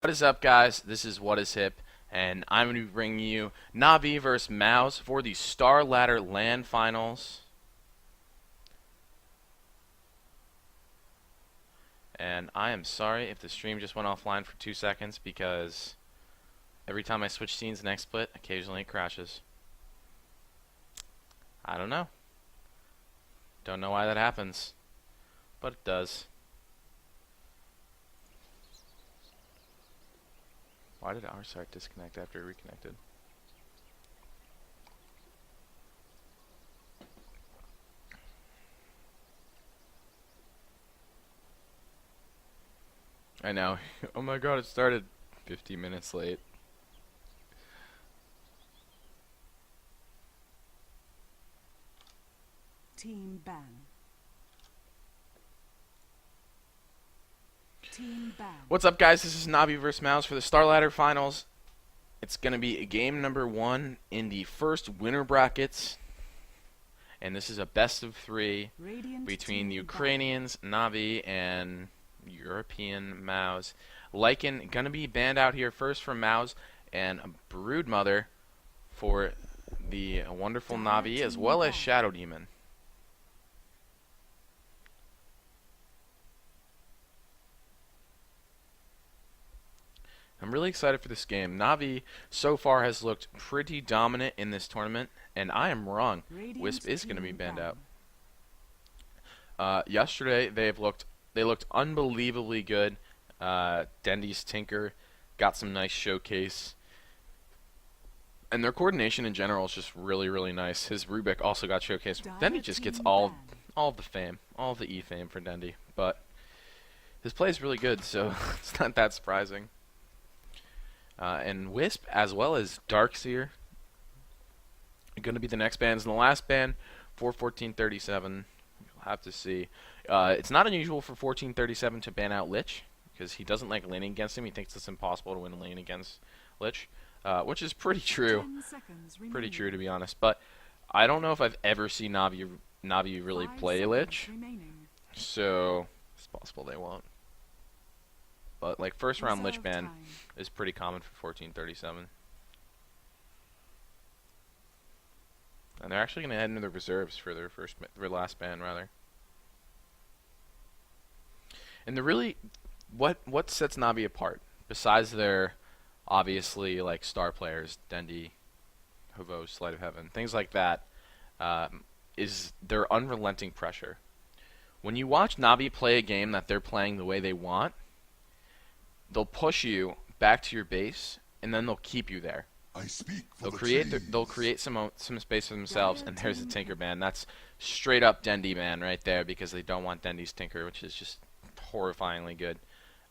What is up, guys? This is What is Hip, and I'm going to be bringing you Navi vs. Mouz for the Starladder LAN Finals. And I am sorry if the stream just went offline for 2 seconds because every time I switch scenes and XSplit, occasionally it crashes. I don't know. Don't know why that happens, but it does. Why did our site disconnect after it reconnected? I know. Oh my god, it started 50 minutes late. Team ban. Team ban. What's up, guys? This is Navi vs. Mouz for the Starladder Finals. It's going to be game number 1 in the first winner brackets. And this is a best of 3 between the Ukrainians, Navi, and European Mouz. Lycan going to be banned out here first for Mouz, and a Broodmother for the wonderful Navi, as well as Shadow Demon. I'm really excited for this game. Navi so far has looked pretty dominant in this tournament, and I am wrong. Wisp is going to be banned out. Yesterday they looked unbelievably good. Dendy's Tinker got some nice showcase, and their coordination in general is just really nice. His Rubik also got showcased. Dendy just gets all of the fame, all of the E fame for Dendy, but his play is really good, so it's not that surprising. And Wisp, as well as Darkseer, are going to be the next bans. And the last ban for 1437, you'll have to see. It's not unusual for 1437 to ban out Lich, because he doesn't like laning against him. He thinks it's impossible to win a lane against Lich, which is pretty true. Pretty true, to be honest. But I don't know if I've ever seen Navi really play Lich, so it's possible they won't. But like first round Lich ban is pretty common for 1437. And they're actually going to head into the reserves for their last ban rather. And what sets Navi apart, besides their obviously like star players, Dendy, Hovos, Sleight of Heaven, things like that, is their unrelenting pressure. When you watch Navi play a game that they're playing the way they want, they'll push you back to your base, and then they'll keep you there. They'll create some space for themselves, and there's a Tinker ban. That's straight up Dendy ban right there, because they don't want Dendy's Tinker, which is just horrifyingly good.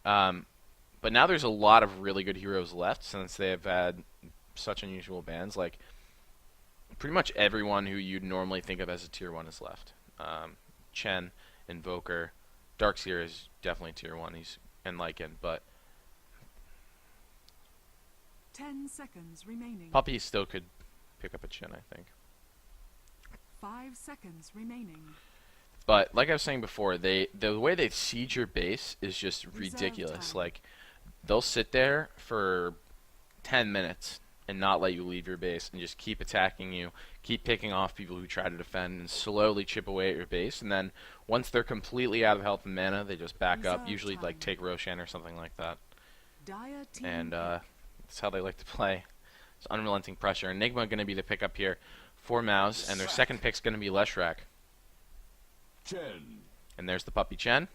But now there's a lot of really good heroes left, since they have had such unusual bans. Like pretty much everyone who you'd normally think of as a tier 1 is left. Chen, Invoker, Darkseer is definitely tier 1. He's and Lycan, but 10 seconds remaining. Puppy still could pick up a Chen, I think. 5 seconds remaining. But like I was saying before, the way they siege your base is just ridiculous. Like they'll sit there for 10 minutes and not let you leave your base, and just keep attacking you, keep picking off people who try to defend, and slowly chip away at your base. And then once they're completely out of health and mana, they just back up. Usually like take Roshan or something like that. And that's how they like to play. It's unrelenting pressure. Enigma going to be the pickup here for Mouz, and their second pick's going to be Leshrac. And there's the puppy Chen.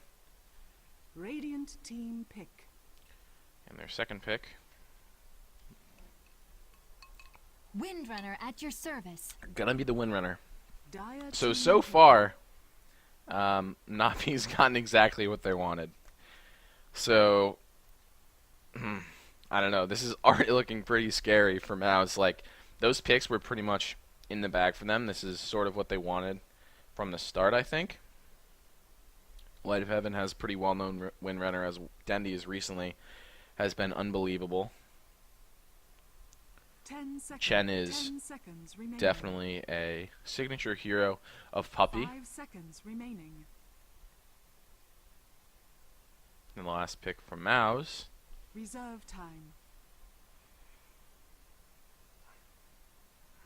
Radiant team pick. And their second pick, Windrunner at your service. gonna be the Windrunner. So far, Navi's gotten exactly what they wanted. So, I don't know. This is already looking pretty scary for Mouz. Like, those picks were pretty much in the bag for them. This is sort of what they wanted from the start, I think. Light of Heaven has pretty well-known Windrunner, as Dendy recently has been unbelievable. Chen is definitely a signature hero of Puppy. 5 seconds remaining. And the last pick from Mouz Reserve time.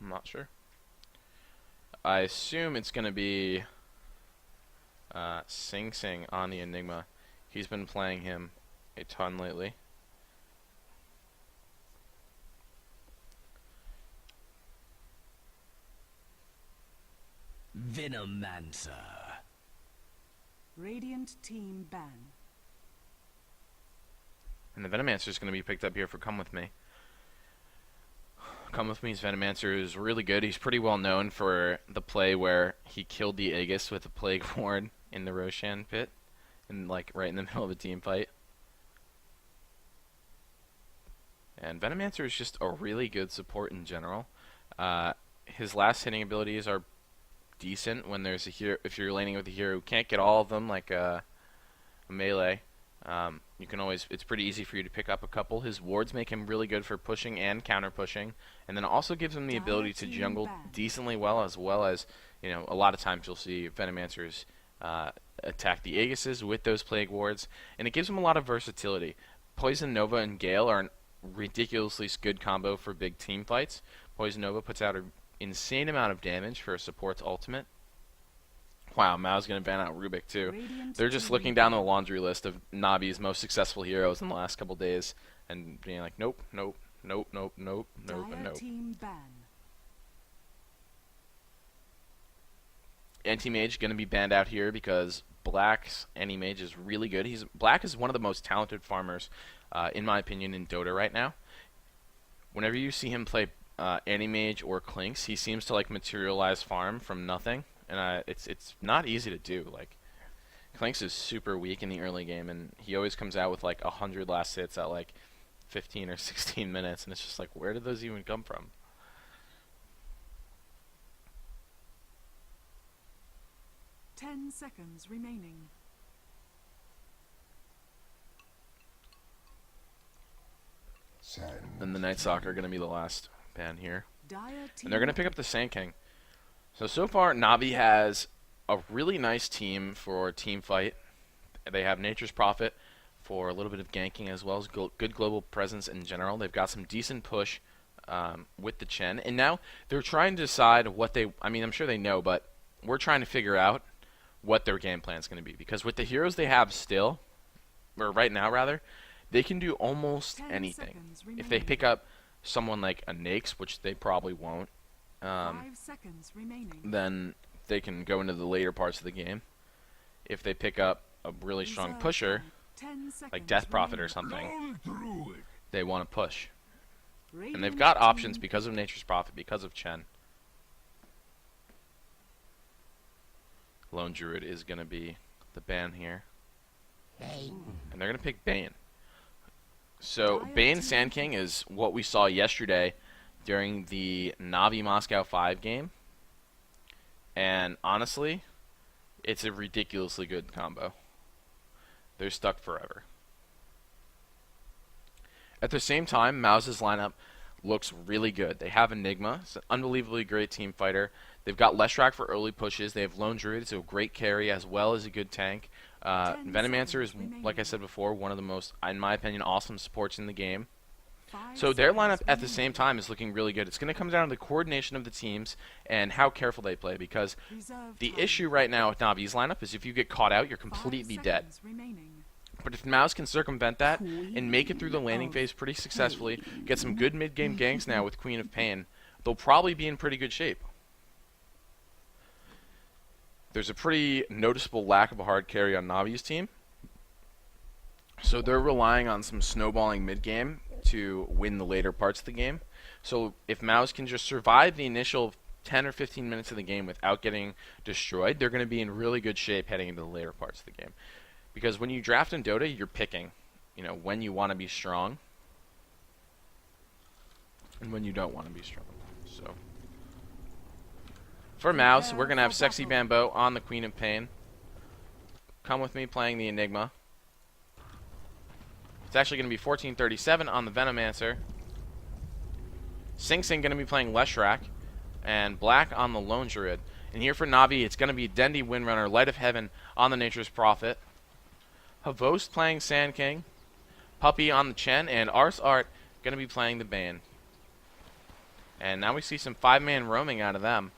I'm not sure. I assume it's going to be Sing Sing on the Enigma. He's been playing him a ton lately. Venomancer. Radiant team ban. And the Venomancer is going to be picked up here for Come With Me. Come With Me's Venomancer is really good. He's pretty well known for the play where he killed the Aegis with a Plague Ward in the Roshan pit, and like right in the middle of a team fight. And Venomancer is just a really good support in general. His last hitting abilities are decent when there's a hero. If you're laning with a hero who can't get all of them, like a melee, you can always. It's pretty easy for you to pick up a couple. His wards make him really good for pushing and counter pushing, and then it also gives him the ability to jungle decently well as you know, a lot of times you'll see Venomancers attack the Aegises with those Plague Wards, and it gives him a lot of versatility. Poison Nova and Gale are a ridiculously good combo for big team fights. Poison Nova puts out an insane amount of damage for a support's ultimate. Wow, Mao's going to ban out Rubik too. They're just looking down the laundry list of Navi's most successful heroes in the last couple days and being like, nope, nope, nope, nope, nope, nope, and nope. Team ban. Anti-Mage going to be banned out here because Black's Anti-Mage is really good. Black is one of the most talented farmers, in my opinion, in Dota right now. Whenever you see him play Anti-Mage or Clinks, he seems to like materialize farm from nothing, and it's not easy to do. Like, Clinks is super weak in the early game, and he always comes out with like 100 last hits at like 15 or 16 minutes, and it's just like, where did those even come from? 10 seconds remaining. And the Night Stalker are going to be the last ban here. Dire And they're going to pick up the Sand King. So far, Navi has a really nice team for team fight. They have Nature's Prophet for a little bit of ganking as well as good global presence in general. They've got some decent push with the Chen. And now they're trying to decide what they... I mean, I'm sure they know, but we're trying to figure out what their game plan is going to be. Because with the heroes they have still, or right now rather, they can do almost anything. If they pick up someone like a Naix, which they probably won't, 5 seconds remaining. then they can go into the later parts of the game. If they pick up a really strong Reserve pusher, time. 10 seconds like Death Prophet or remaining. something, they want to push. And they've Radiant got options team because of Nature's Prophet, because of Chen. Lone Druid is going to be the ban here. And they're going to pick Bane. So Bane Sand King is what we saw yesterday during the Navi Moscow 5 game. And honestly, it's a ridiculously good combo. They're stuck forever. At the same time, Mouz's lineup looks really good. They have Enigma, it's an unbelievably great team fighter. They've got Leshrac for early pushes. They have Lone Druid, so a great carry as well as a good tank. Venomancer is, like I said before, one of the most, in my opinion, awesome supports in the game. 5 So their lineup seconds at the same time is looking really good. It's going to come down to the coordination of the teams and how careful they play, because Reserve the time. issue right now with Navi's lineup is if you get caught out, you're 5 completely dead. seconds remaining. But if Mouz can circumvent that and make it through the landing phase pretty successfully, get some good mid-game ganks now with Queen of Pain, they'll probably be in pretty good shape. There's a pretty noticeable lack of a hard carry on Navi's team, so they're relying on some snowballing mid-game to win the later parts of the game. So if Mouz can just survive the initial 10 or 15 minutes of the game without getting destroyed, they're going to be in really good shape heading into the later parts of the game. Because when you draft in Dota, you're picking, you know, when you want to be strong and when you don't want to be strong. So for Mouz, we're going to have Sexy Bambo on the Queen of Pain. Come With Me playing the Enigma. It's actually going to be 1437 on the Venomancer. Sing Sing going to be playing Leshrac. And Black on the Lone Druid. And here for Navi, it's going to be Dendi Windrunner, Light of Heaven on the Nature's Prophet. Havost playing Sand King. Puppy on the Chen, and Ars Art going to be playing the Bane. And now we see some 5-man roaming out of them.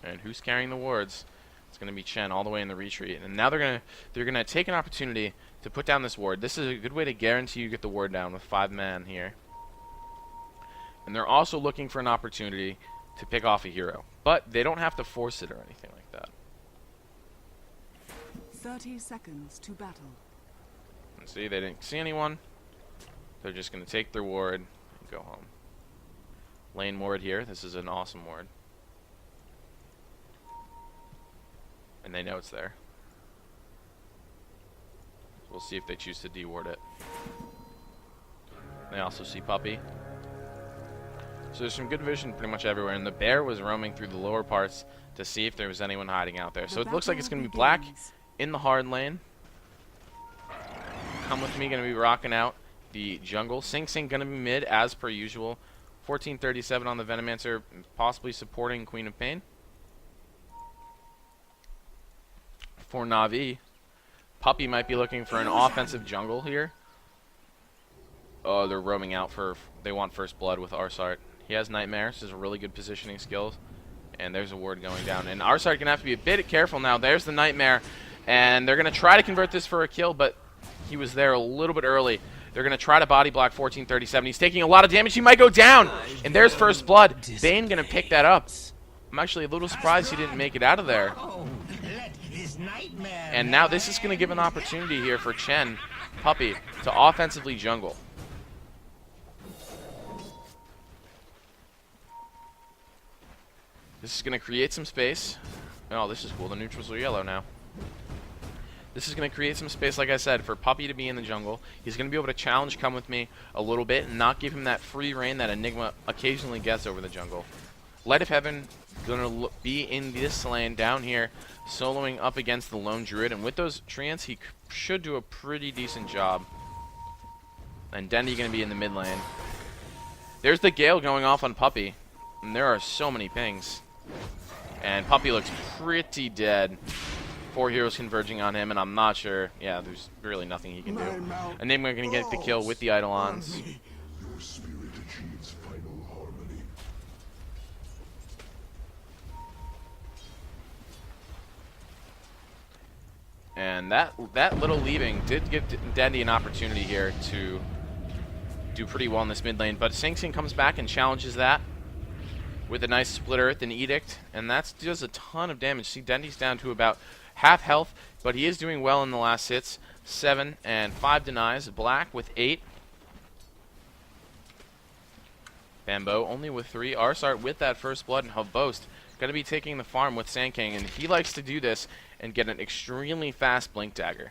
And who's carrying the wards? It's going to be Chen all the way in the retreat. And now they're gonna take an opportunity to put down this ward. This is a good way to guarantee you get the ward down with 5 men here. And they're also looking for an opportunity to pick off a hero. But they don't have to force it or anything like that. 30 seconds to battle. And see, they didn't see anyone. They're just going to take their ward and go home. Lane ward here. This is an awesome ward. And they know it's there. So we'll see if they choose to de-ward it. They also see Puppy. So there's some good vision pretty much everywhere. And the bear was roaming through the lower parts to see if there was anyone hiding out there. So it looks like it's going to be Black in the hard lane. Come with me, going to be rocking out the jungle. Sing Sing going to be mid as per usual. 1437 on the Venomancer, possibly supporting Queen of Pain. For Na'Vi, Puppy might be looking for an offensive jungle here. Oh, they're roaming out for, they want First Blood with Arsart. He has Nightmare, so this is a really good positioning skill. And there's a ward going down. And Arsart going to have to be a bit careful now. There's the Nightmare. And they're going to try to convert this for a kill, but he was there a little bit early. They're going to try to body block 1437. He's taking a lot of damage. He might go down. And there's First Blood. Bane going to pick that up. I'm actually a little surprised he didn't make it out of there. And now this is going to give an opportunity here for Chen, Puppy, to offensively jungle. This is going to create some space. Oh, this is cool. The neutrals are yellow now. This is going to create some space, like I said, for Puppy to be in the jungle. He's going to be able to challenge Come With Me a little bit and not give him that free reign that Enigma occasionally gets over the jungle. Light of Heaven going to be in this lane down here, soloing up against the Lone Druid. And with those treants, he should do a pretty decent job. And Dendy going to be in the mid lane. There's the Gale going off on Puppy. And there are so many pings. And Puppy looks pretty dead. 4 heroes converging on him, and I'm not sure. Yeah, there's really nothing he can do. Enigma going to get the kill with the Eidolons. Your spirit achieves final harmony. And that little leaving did give Dandy an opportunity here to do pretty well in this mid lane. But Sing Sing comes back and challenges that with a nice split earth and edict, and that does a ton of damage. See, Dandy's down to about half health, but he is doing well in the last hits. 7 and 5 denies. Black with 8. Bambo only with 3. Arsart with that First Blood, and Havost going to be taking the farm with Sand King, and he likes to do this and get an extremely fast Blink Dagger.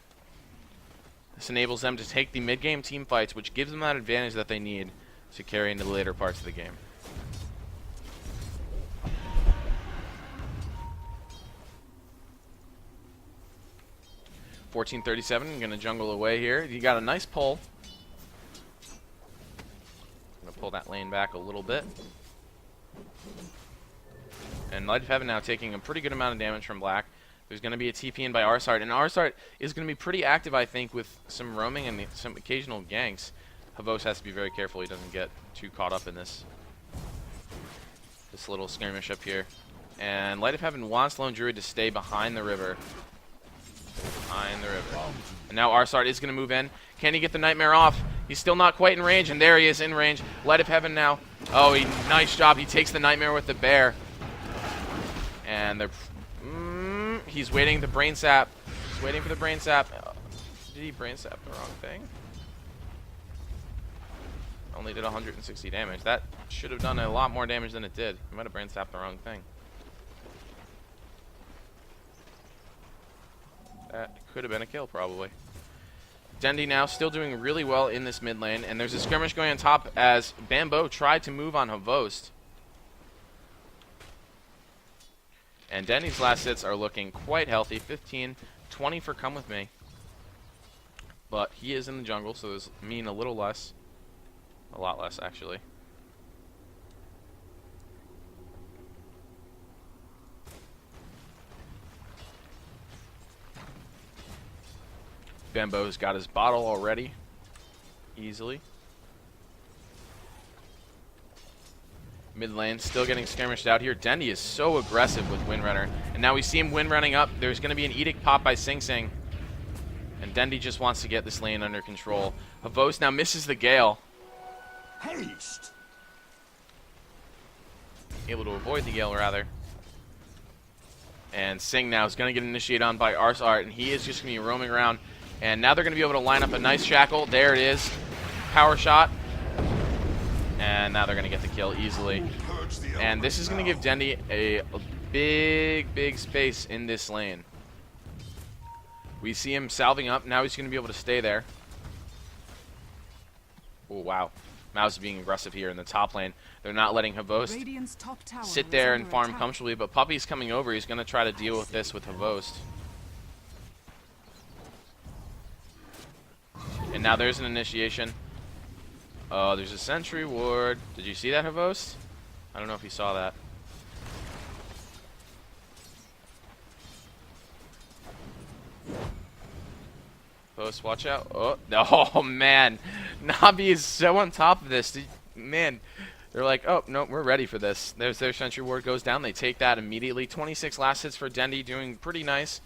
This enables them to take the mid-game team fights, which gives them that advantage that they need to carry into the later parts of the game. $14.37, gonna jungle away here. You got a nice pull. Gonna pull that lane back a little bit. And Light of Heaven now taking a pretty good amount of damage from Black. There's gonna be a TP in by Arsart, and Arsart is gonna be pretty active, I think, with some roaming and some occasional ganks. Havos has to be very careful he doesn't get too caught up in this little skirmish up here. And Light of Heaven wants Lone Druid to stay behind the river. Behind the river. And now Arsart is going to move in. Can he get the Nightmare off? He's still not quite in range, and there he is in range. Light of Heaven now. Oh, nice job. He takes the Nightmare with the bear. And they're... he's waiting the Brain Sap. He's waiting for the Brain Sap. Did he Brain Sap the wrong thing? Only did 160 damage. That should have done a lot more damage than it did. He might have Brain Sapped the wrong thing. That could have been a kill, probably. Dendy now still doing really well in this mid lane, and there's a skirmish going on top as Bambo tried to move on Havost. And Dendy's last hits are looking quite healthy. 15, 20 for Come With Me. But he is in the jungle, so this mean a little less. A lot less, actually. Bambo's got his bottle already. easily. Mid lane still getting skirmished out here. Dendy is so aggressive with Windrunner. And now we see him windrunning up. There's going to be an Edict pop by Sing Sing. And Dendy just wants to get this lane under control. Havos now misses the Gale. Haste! Able to avoid the Gale, rather. And Sing now is going to get initiated on by Arsart. And he is just going to be roaming around. And now they're going to be able to line up a nice shackle. There it is. Power shot. And now they're going to get the kill easily. And this is going to give Dendy a big space in this lane. We see him salving up. Now he's going to be able to stay there. Oh, wow. Mouz is being aggressive here in the top lane. They're not letting Havost sit there and farm comfortably, but Puppey's coming over. He's going to try to deal with this with Havost. And now there's an initiation. Oh, there's a sentry ward. Did you see that, Havost? I don't know if you saw that. Havost, watch out. Oh man. Nabi is so on top of this. Man, they're like, oh, no, we're ready for this. There's their sentry ward goes down. They take that immediately. 26 last hits for Dendy, doing pretty nice.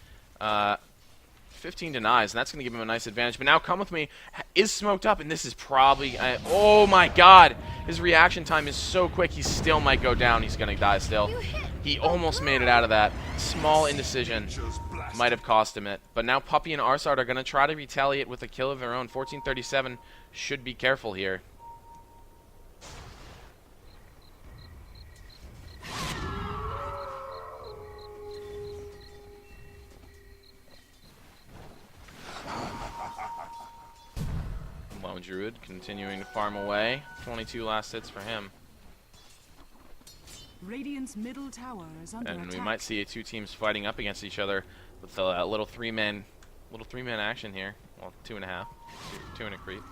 15 denies, and that's going to give him a nice advantage. But now Come With Me is smoked up, and this is probably... oh, my God. His reaction time is so quick, he still might go down. He's going to die still. He almost made it out of that. Small indecision might have cost him it. But now Puppey and Arsart are going to try to retaliate with a kill of their own. 1437 should be careful here. Lone Druid continuing to farm away. 22 last hits for him. Radiant's middle tower is under And attack. we might see two teams fighting up against each other with a little three-man action here. Well, 2.5. Two and a creep.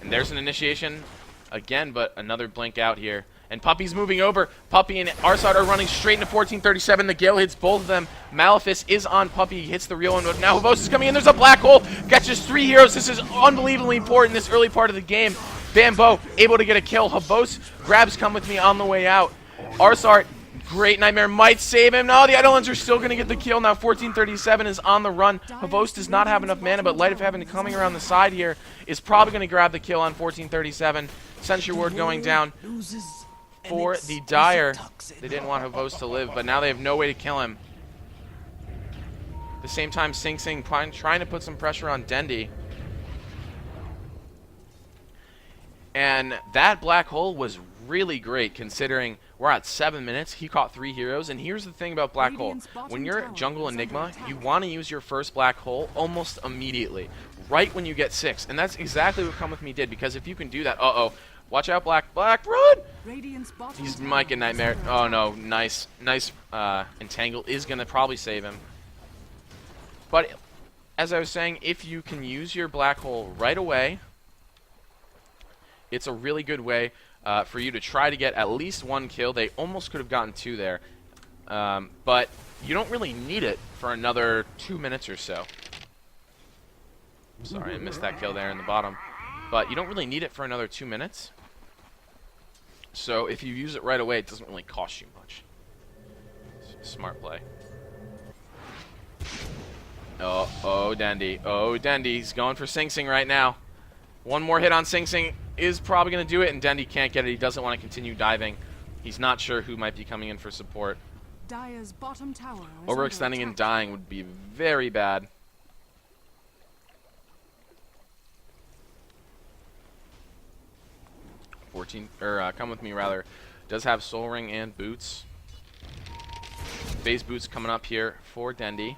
And there's an initiation again, but another blink out here. And Puppey's moving over. Puppey and Arsart are running straight into 1437. The Gale hits both of them. Malefice is on Puppey. He hits the real one. Now Havos is coming in. There's a black hole. Catches 3 heroes. This is unbelievably important in this early part of the game. Bambo able to get a kill. Havos grabs Come With Me on the way out. Arsart, great nightmare, might save him. No, the Eidolons are still going to get the kill. Now 1437 is on the run. Havos does not have enough mana, but Light of Heaven coming around the side here is probably going to grab the kill on 1437. Sentry Ward going down for the Dire. They didn't want Havos to live, but now they have no way to kill him. At the same time, Sing Sing trying to put some pressure on Dendy. And that black hole was really great considering we're at 7 minutes. He caught 3 heroes. And here's the thing about black hole. When you're Jungle Enigma, you want to use your first black hole almost immediately. Right when you get 6. And that's exactly what Come With Me did. Because if you can do that... Uh-oh. Watch out, Black, run! He's Mike and Nightmare. Oh no, nice Entangle is gonna probably save him. But as I was saying, if you can use your black hole right away, it's a really good way for you to try to get at least 1 kill. They almost could have gotten 2 there, but you don't really need it for another 2 minutes or so. Sorry, I missed that kill there in the bottom, but you don't really need it for another 2 minutes. So if you use it right away, it doesn't really cost you much. Smart play. Oh, Dendy. Oh, Dendy. He's going for Sing Sing right now. 1 more hit on Sing Sing is probably going to do it, and Dendy can't get it. He doesn't want to continue diving. He's not sure who might be coming in for support. Dire's bottom tower is Overextending and dying would be very bad. Come With Me rather does have Soul Ring and boots. Phase boots coming up here for Dendy.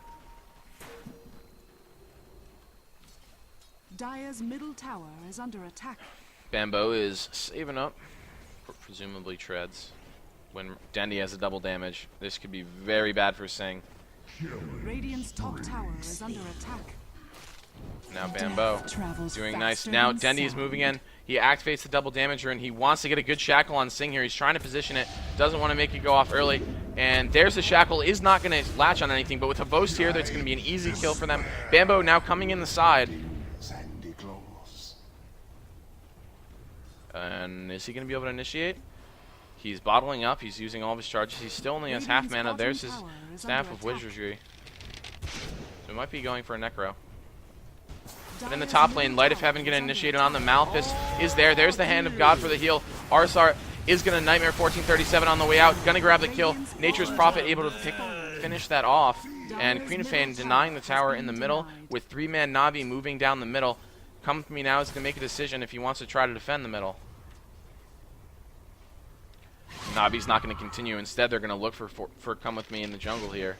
Dire's middle tower is under attack. Bambo is saving up for presumably treads. When Dendy has a double damage, this could be very bad for Sing. Radiant's top tower is under attack. Now Bambo doing nice. Now Dendy is moving in. He activates the double damager, and he wants to get a good shackle on Sing here. He's trying to position it. Doesn't want to make it go off early. And there's the Shackle. Is not going to latch on anything, but with Havost here, that's going to be an easy kill for them. Bambo now coming in the side. Sandy claws. And is he going to be able to initiate? He's bottling up. He's using all of his charges. He still only has half mana. There's his Staff of Wizardry. So he might be going for a Necro. But in the top lane, Light of Heaven going to initiate it on the Malphus. Is there. There's the Hand of God for the heal. Arsart is going to Nightmare 1437 on the way out. Going to grab the kill. Nature's Prophet able to finish that off. And Queen of Pain denying the tower in the middle with 3-man Navi moving down the middle. Come With Me Now is going to make a decision if he wants to try to defend the middle. Navi's not going to continue. Instead, they're going to look for Come With Me in the jungle here.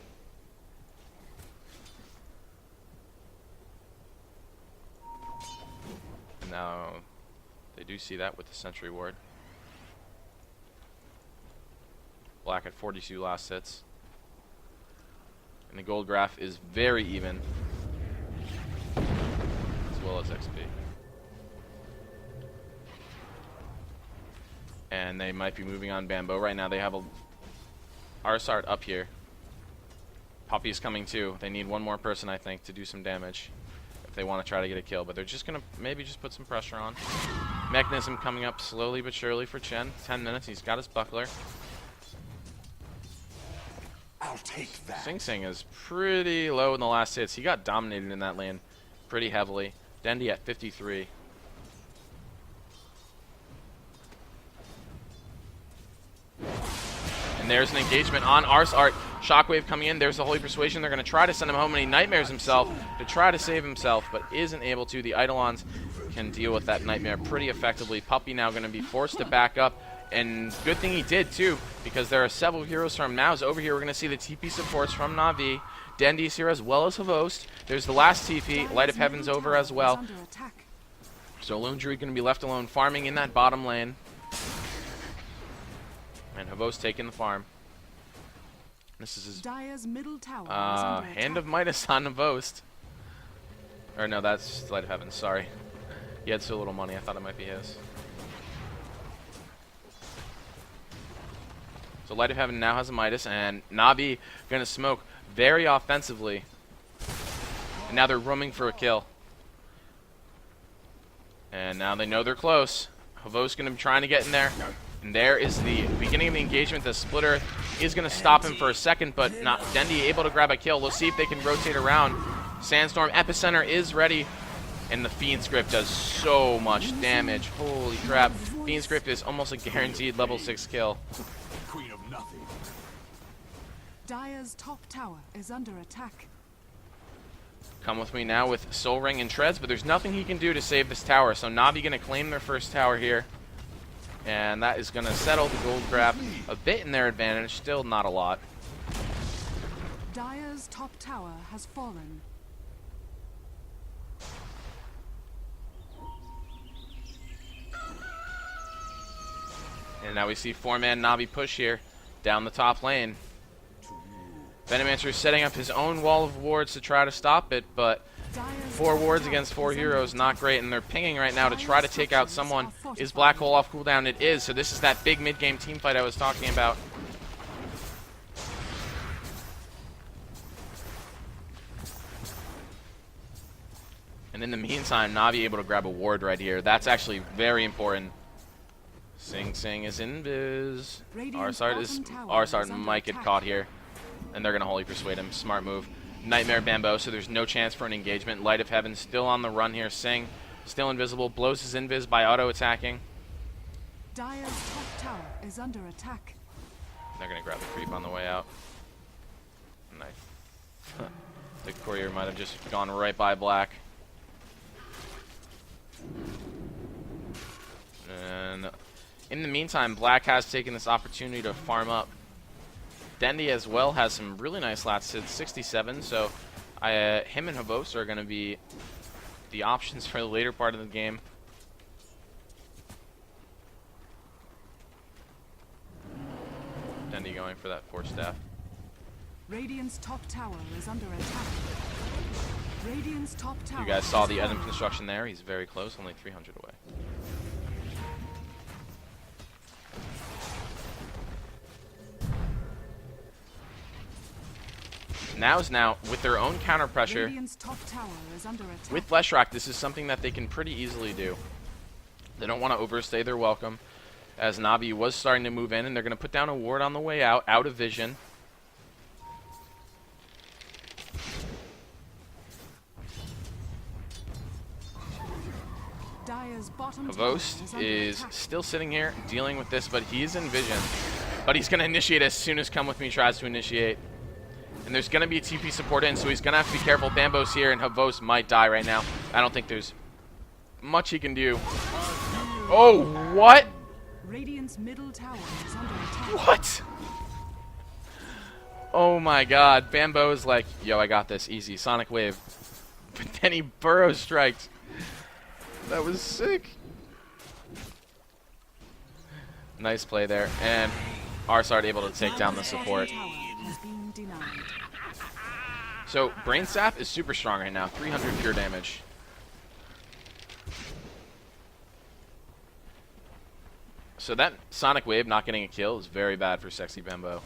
Now, they do see that with the Sentry Ward. Black at 42 last hits. And the gold graph is very even. As well as XP. And they might be moving on Bambo. Right now they have a Arsart up here. Poppy's coming too. They need one more person, I think, to do some damage if they want to try to get a kill. But they're just going to maybe just put some pressure on. Mechanism coming up slowly but surely for Chen. 10 minutes. He's got his buckler. I'll take that. Sing Sing is pretty low in the last hits. He got dominated in that lane pretty heavily. Dendi at 53. And there's an engagement on Arsart. Shockwave coming in. There's the Holy Persuasion. They're going to try to send him home, and he nightmares himself to try to save himself, but isn't able to. The Eidolons can deal with that nightmare pretty effectively. Puppy now going to be forced to back up, and good thing he did, too, because there are several heroes from Mouz. Over here, we're going to see the TP supports from Na'Vi. Dendi's here as well as Havost. There's the last TP. Light of Heaven's over as well. So Lone Druid going to be left alone farming in that bottom lane. And Havost taking the farm. This is his Hand of Midas on Havost. Or no, that's Light of Heaven, sorry. He had so little money, I thought it might be his. So Light of Heaven now has a Midas, and Navi going to smoke very offensively. And now they're roaming for a kill. And now they know they're close. Havost going to be trying to get in there. And there is the beginning of the engagement. The Splitter is going to stop him for a second, but not Dendi able to grab a kill. Let's see if they can rotate around. Sandstorm Epicenter is ready. And the Fiend Script does so much damage. Holy crap. Fiend Script is almost a guaranteed level 6 kill. Queen of nothing. Dire's top tower is under attack. Come With Me Now with Soul Ring and Treads, but there's nothing he can do to save this tower. So Navi going to claim their first tower here. And that is going to settle the gold grab a bit in their advantage. Still not a lot. Dire's top tower has fallen. And now we see 4-man Navi push here down the top lane. Venomancer is setting up his own wall of wards to try to stop it, but 4 wards against 4 heroes, not great, and they're pinging right now to try to take out someone. Is Black Hole off cooldown? It is, so this is that big mid-game team fight I was talking about. And in the meantime, Navi able to grab a ward right here. That's actually very important. Sing Sing is invis. Arsart might get caught here. And they're going to Holy Persuade him. Smart move. Nightmare Bambo, so there's no chance for an engagement. Light of Heaven still on the run here. Sing, still invisible. Blows his invis by auto-attacking. Dire's top tower is under attack. They're going to grab the creep on the way out. Nice. The courier might have just gone right by Black. And in the meantime, Black has taken this opportunity to farm up. Dendi as well has some really nice lats hits, 67, so him and Havost are going to be the options for the later part of the game. Dendi going for that Force Staff. Radiant's top tower is under attack. Radiant's top tower. You guys saw the Edom construction there. He's very close, only 300 away. Now's now, with their own counter pressure, Radiant's top tower is under attack. with Fleshrock, this is something that they can pretty easily do. They don't want to overstay their welcome, as Navi was starting to move in, and they're going to put down a ward on the way out of vision. Dire's bottom tower Havost under is attack. still sitting here dealing with this, but he is in vision. But he's going to initiate as soon as Come With Me tries to initiate. And there's going to be a TP support in, so he's going to have to be careful. Bambos here, and Havost might die right now. I don't think there's much he can do. Oh, what? Radiant's middle tower is under attack. What? Oh my god. Bambo is like, yo, I got this. Easy. Sonic Wave. But then he burrow strikes. That was sick. Nice play there. And Arsart able to take down the support. Tower has been denied. So, Brain Sap is super strong right now. 300 pure damage. So that Sonic Wave not getting a kill is very bad for Sexy Bambo.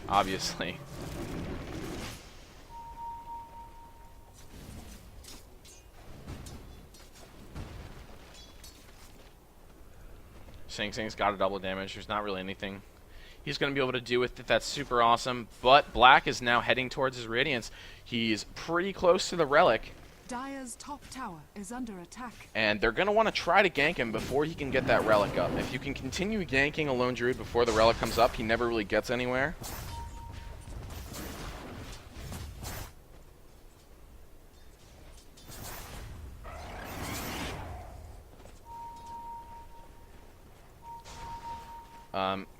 Obviously. Sing Sing's got a double damage. There's not really anything he's going to be able to do with it. That's super awesome. But Black is now heading towards his Radiance. He's pretty close to the Relic. Dire's top tower is under attack. And they're going to want to try to gank him before he can get that Relic up. If you can continue ganking a Lone Druid before the Relic comes up, he never really gets anywhere.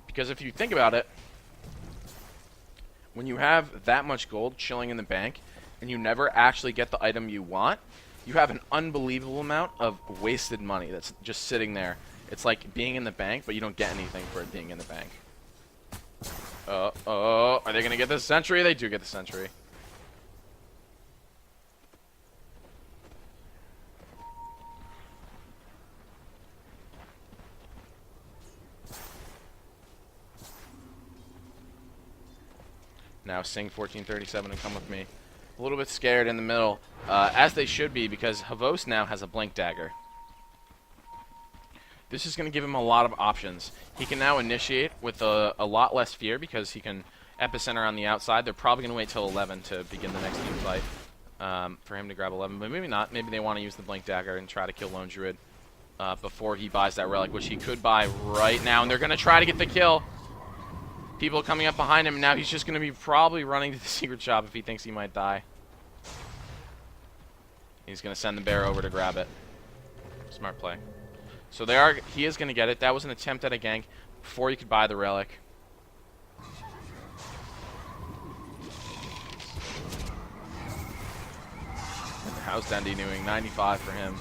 Because if you think about it, when you have that much gold chilling in the bank and you never actually get the item you want, you have an unbelievable amount of wasted money that's just sitting there. It's like being in the bank, but you don't get anything for it being in the bank. Are they going to get the Sentry? They do get the Sentry. Now Sing 1437 and Come With Me. A little bit scared in the middle, as they should be, because Havost now has a Blink Dagger. This is going to give him a lot of options. He can now initiate with a lot less fear because he can Epicenter on the outside. They're probably going to wait till 11 to begin the next team fight for him to grab 11, but maybe not. Maybe they want to use the Blink Dagger and try to kill Lone Druid before he buys that Relic, which he could buy right now, and they're going to try to get the kill. People coming up behind him. Now he's just going to be probably running to the secret shop if he thinks he might die. He's going to send the bear over to grab it. Smart play. So he is going to get it. That was an attempt at a gank before he could buy the Relic. And how's Dendy doing? 95 for him.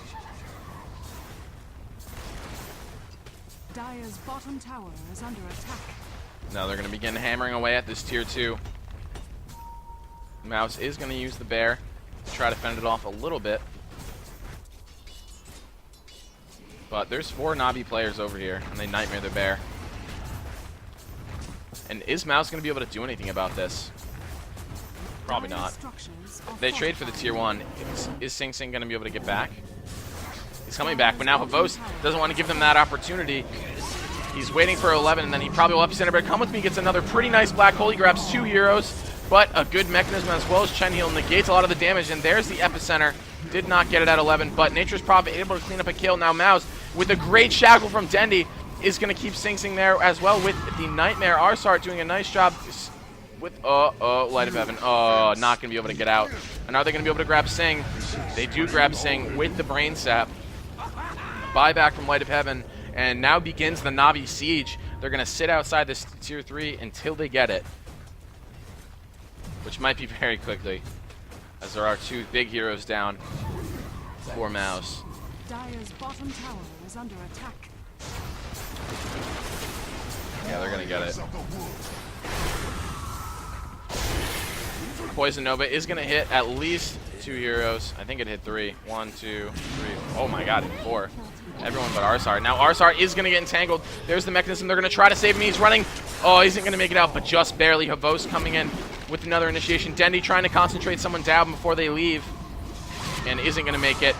Dire's bottom tower is under attack. Now they're going to begin hammering away at this tier 2. Mouse is going to use the bear to try to fend it off a little bit. But there's 4 Navi players over here, and they nightmare the bear. And is Mouse going to be able to do anything about this? Probably Dire's not. structures are They trade for the fortified. tier 1. Is Sing Sing going to be able to get back? He's coming back, but now Havost doesn't want to give them that opportunity. He's waiting for 11, and then he probably will Epicenter, but Come With Me gets another pretty nice black hole. He grabs 2 heroes, but a good mechanism as well as Chen Heal negates a lot of the damage, and there's the Epicenter. Did not get it at 11, but Nature's probably able to clean up a kill. Now Mouse, with a great shackle from Dendy, is going to keep Sing Sing there as well with the Nightmare. Arsart doing a nice job with, Light of Heaven. Not going to be able to get out. And are they going to be able to grab Sing? They do grab Sing with the Brain Sap. Buyback from Light of Heaven. And now begins the Navi siege. They're going to sit outside this tier 3 until they get it. Which might be very quickly, as there are 2 big heroes down for Mouse. Dire's bottom tower is under attack. Yeah, they're going to get it. Poison Nova is going to hit at least 2 heroes. I think it hit 3. 1, 2, 3. Oh my god, it hit 4. Everyone but Arsart. Now Arsart is going to get entangled. There's the mechanism. They're going to try to save him. He's running. Oh, he isn't going to make it out, but just barely. Havost coming in. with another initiation. Dendy trying to concentrate someone down before they leave, and isn't going to make it.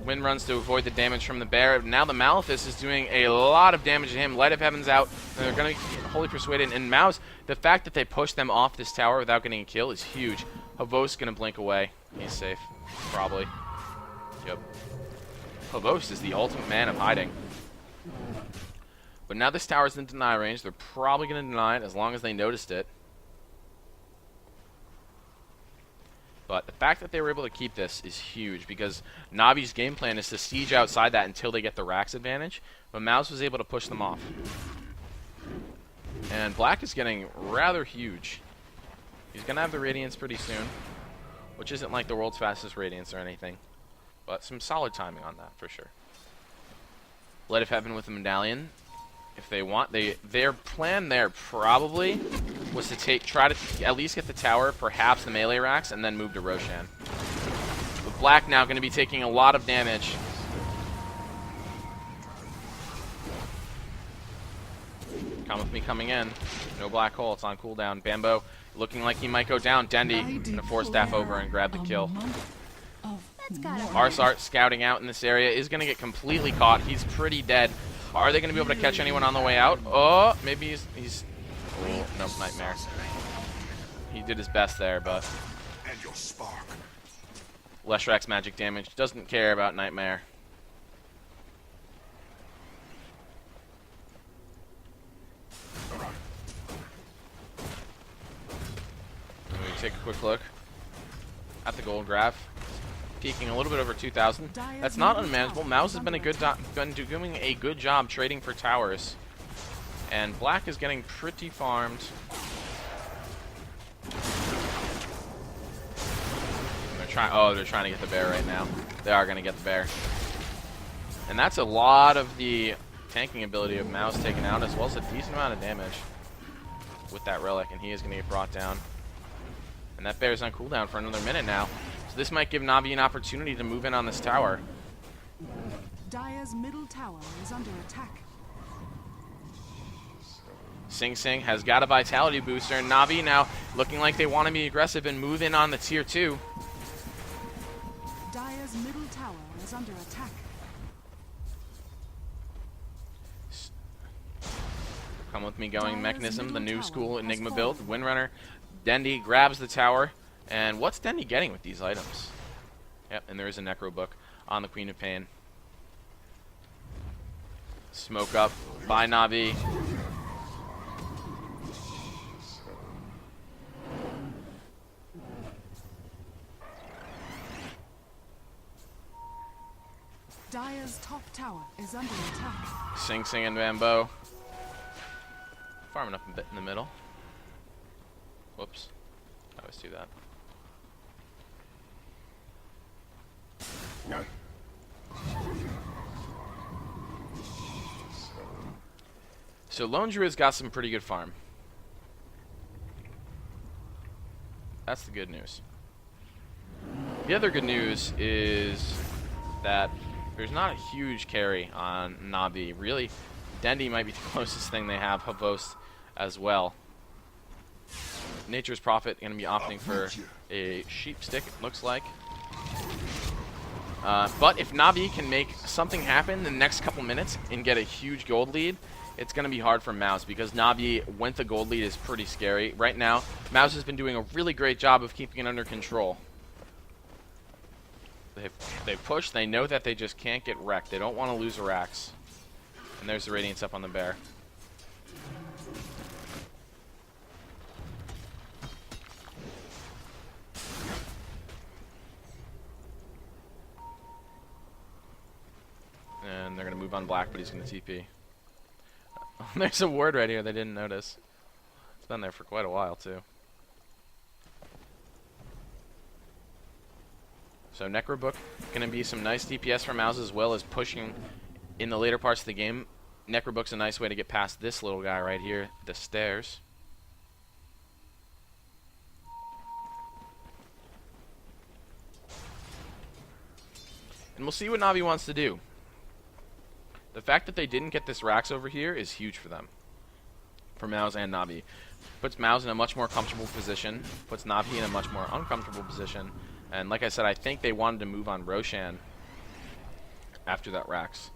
Wind runs to avoid the damage from the bear. Now the Malefice is doing a lot of damage to him. Light of Heaven's out, and they're going to get wholly persuaded. And Mouz, the fact that they pushed them off this tower without getting a kill is huge. Havos going to blink away. He's safe, probably. Yep. Havos is the ultimate man of hiding. But now this tower's in deny range. They're probably going to deny it as long as they noticed it. But the fact that they were able to keep this is huge because Navi's game plan is to siege outside that until they get the Rax advantage. But Mouz was able to push them off. And Black is getting rather huge. He's going to have the Radiance pretty soon, which isn't like the world's fastest Radiance or anything. But some solid timing on that for sure. Light of Heaven with the Medallion. If they want, their plan there probably was to try to at least get the tower, perhaps the melee racks, and then move to Roshan. But Black now going to be taking a lot of damage. Come with me coming in. No black hole, it's on cooldown. Bambo looking like he might go down. Dendy going to force staff over and grab the kill. That's gotta work. Arsart scouting out in this area is going to get completely caught. He's pretty dead. Are they going to be able to catch anyone on the way out? Oh, maybe he's oh, nope, Nightmare. He did his best there, but And your spark. Leshrax's magic damage doesn't care about Nightmare. Let me take a quick look at the gold graph. Peaking a little bit over 2,000. That's not unmanageable. Mouz has been doing a good job trading for towers, and Black is getting pretty farmed. They're trying to get the bear right now. They are going to get the bear, and that's a lot of the tanking ability of Mouz taken out, as well as a decent amount of damage with that relic, and he is going to get brought down. And that bear is on cooldown for another minute now. So this might give Navi an opportunity to move in on this tower. Dire's middle tower is under attack. Sing Sing has got a vitality booster, and Navi now looking like they want to be aggressive and move in on the tier 2. Dire's middle tower is under attack. Come with me going Mechanism, the new school Enigma build. Windrunner, Dendy grabs the tower. And what's Dendy getting with these items? Yep, and there is a Necro book on the Queen of Pain. Smoke up by Navi. Dire's top tower is under attack. Sing Sing and Bambo. Farming up a bit in the middle. Whoops. I always do that. So Lone Druid's got some pretty good farm. That's the good news. The other good news is that there's not a huge carry on Navi. Really, Dendy might be the closest thing they have. Havos as well. Nature's Prophet going to be opting for a sheep stick, it looks like. But if Navi can make something happen in the next couple minutes and get a huge gold lead, it's going to be hard for Mouz because Navi, when the gold lead, is pretty scary. Right now, Mouz has been doing a really great job of keeping it under control. They've pushed. They know that they just can't get wrecked. They don't want to lose a Rax. And there's the Radiance up on the bear. And they're going to move on Black, but he's going to TP. There's a ward right here they didn't notice. It's been there for quite a while, too. So Necrobook going to be some nice DPS for Mouz, as well as pushing in the later parts of the game. Necrobook's a nice way to get past this little guy right here, the stairs. And we'll see what Navi wants to do. The fact that they didn't get this Rax over here is huge for them. for Mouz and Navi. Puts Mouz in a much more comfortable position, puts Navi in a much more uncomfortable position, and like I said, I think they wanted to move on Roshan after that Rax.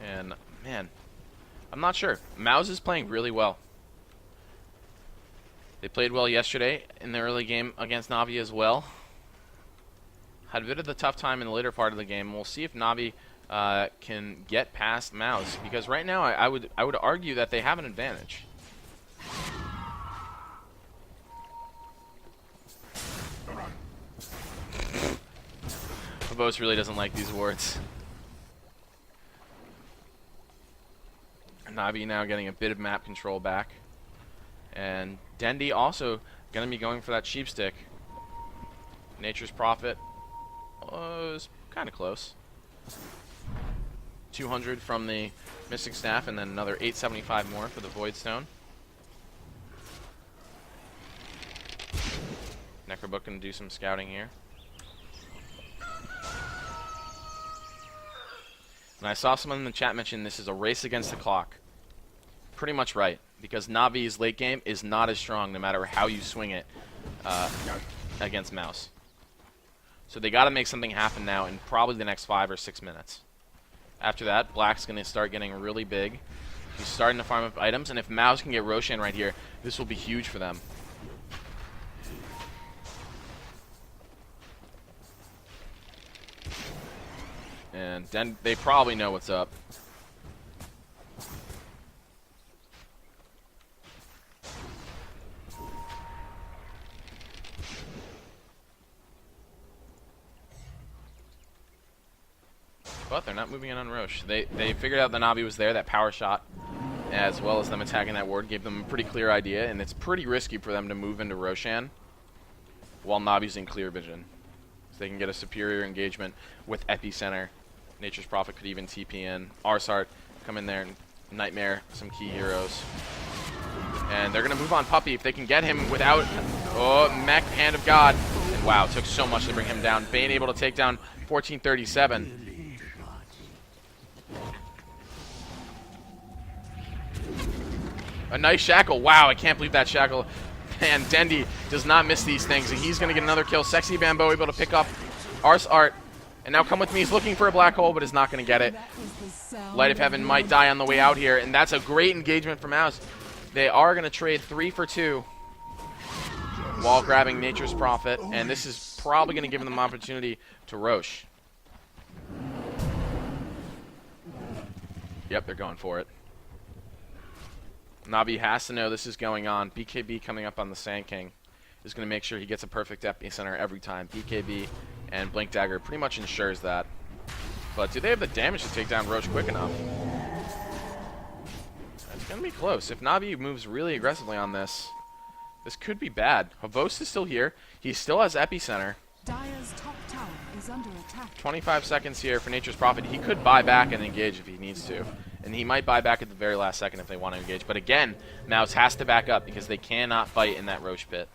And, man, I'm not sure. Mouz is playing really well. They played well yesterday in the early game against Navi as well. Had a bit of the tough time in the later part of the game. We'll see if Navi can get past Mouz, because right now I would argue that they have an advantage. Mouz really doesn't like these words. Navi now getting a bit of map control back. And Dendi also going to be going for that sheep stick. Nature's Prophet was kind of close. 200 from the Mystic Staff, and then another 875 more for the Void Stone. Necrobook going to do some scouting here. And I saw someone in the chat mention this is a race against the clock. Pretty much right, because Navi's late game is not as strong no matter how you swing it against Mouz. So they got to make something happen now in probably the next 5 or 6 minutes. After that, Black's going to start getting really big. He's starting to farm up items, and if Mouz can get Roshan right here, this will be huge for them. And then they probably know what's up. But they're not moving in on Roche. They figured out the Navi was there. That power shot, as well as them attacking that ward, gave them a pretty clear idea, and it's pretty risky for them to move into Roshan while Navi's in clear vision. So they can get a superior engagement with Epicenter. Nature's Prophet could even TP in. Arsart come in there and Nightmare some key heroes. And they're going to move on Puppy if they can get him without... Oh, Mech, Hand of God. And wow, took so much to bring him down. Bane able to take down 1437. A nice shackle. Wow, I can't believe that shackle. Man, Dendi does not miss these things, and he's going to get another kill. Sexy Bamboo able to pick up Ars Art. And now Come With Me. He's looking for a black hole, but is not going to get it. Light of Heaven might die on the way out here, and that's a great engagement from Mouz. They are going to trade 3 for 2 while grabbing Nature's Prophet, and this is probably going to give them an opportunity to Roche. Yep, they're going for it. Navi has to know this is going on. BKB coming up on the Sand King is going to make sure he gets a perfect epicenter every time. BKB and Blink Dagger pretty much ensures that. But do they have the damage to take down Roche quick enough? It's going to be close. If Navi moves really aggressively on this, this could be bad. Havos is still here. He still has epicenter. Dire's top tower is under attack. 25 seconds here for Nature's Prophet. He could buy back and engage if he needs to. And he might buy back at the very last second if they want to engage. But again, Mouz has to back up because they cannot fight in that Roche pit.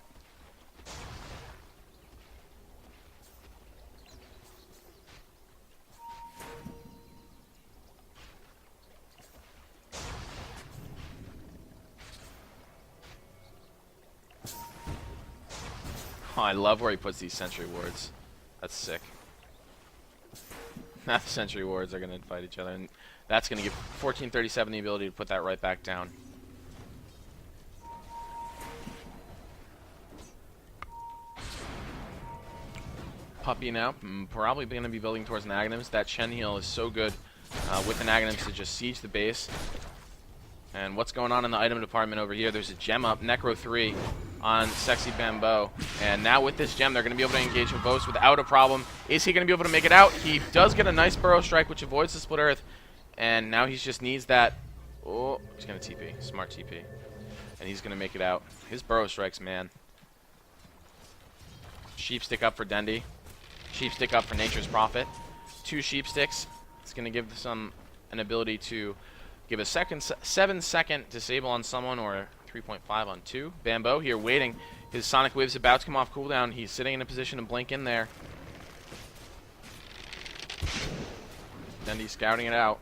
Oh, I love where he puts these sentry wards. That's sick. Now the sentry wards are going to fight each other, and that's going to give 1437 the ability to put that right back down. Puppy now, probably going to be building towards an Aghanims. That Shen heal is so good with an Aghanims to just siege the base. And what's going on in the item department over here? There's a gem up, Necro 3 on Sexy Bamboo. And now with this gem, they're going to be able to engage Havos without a problem. Is he going to be able to make it out? He does get a nice Burrow Strike, which avoids the Split Earth. And now he just needs that. Oh, he's going to TP. Smart TP. And he's going to make it out. His Burrow Strikes, man. Sheep Stick up for Dendi. Sheep Stick up for Nature's Prophet. 2 Sheep Sticks. It's going to give some an ability to give a 7-second disable on someone or 3.5 on 2. Bambo here waiting. His Sonic Wave's about to come off cooldown. He's sitting in a position to blink in there. Dendy scouting it out.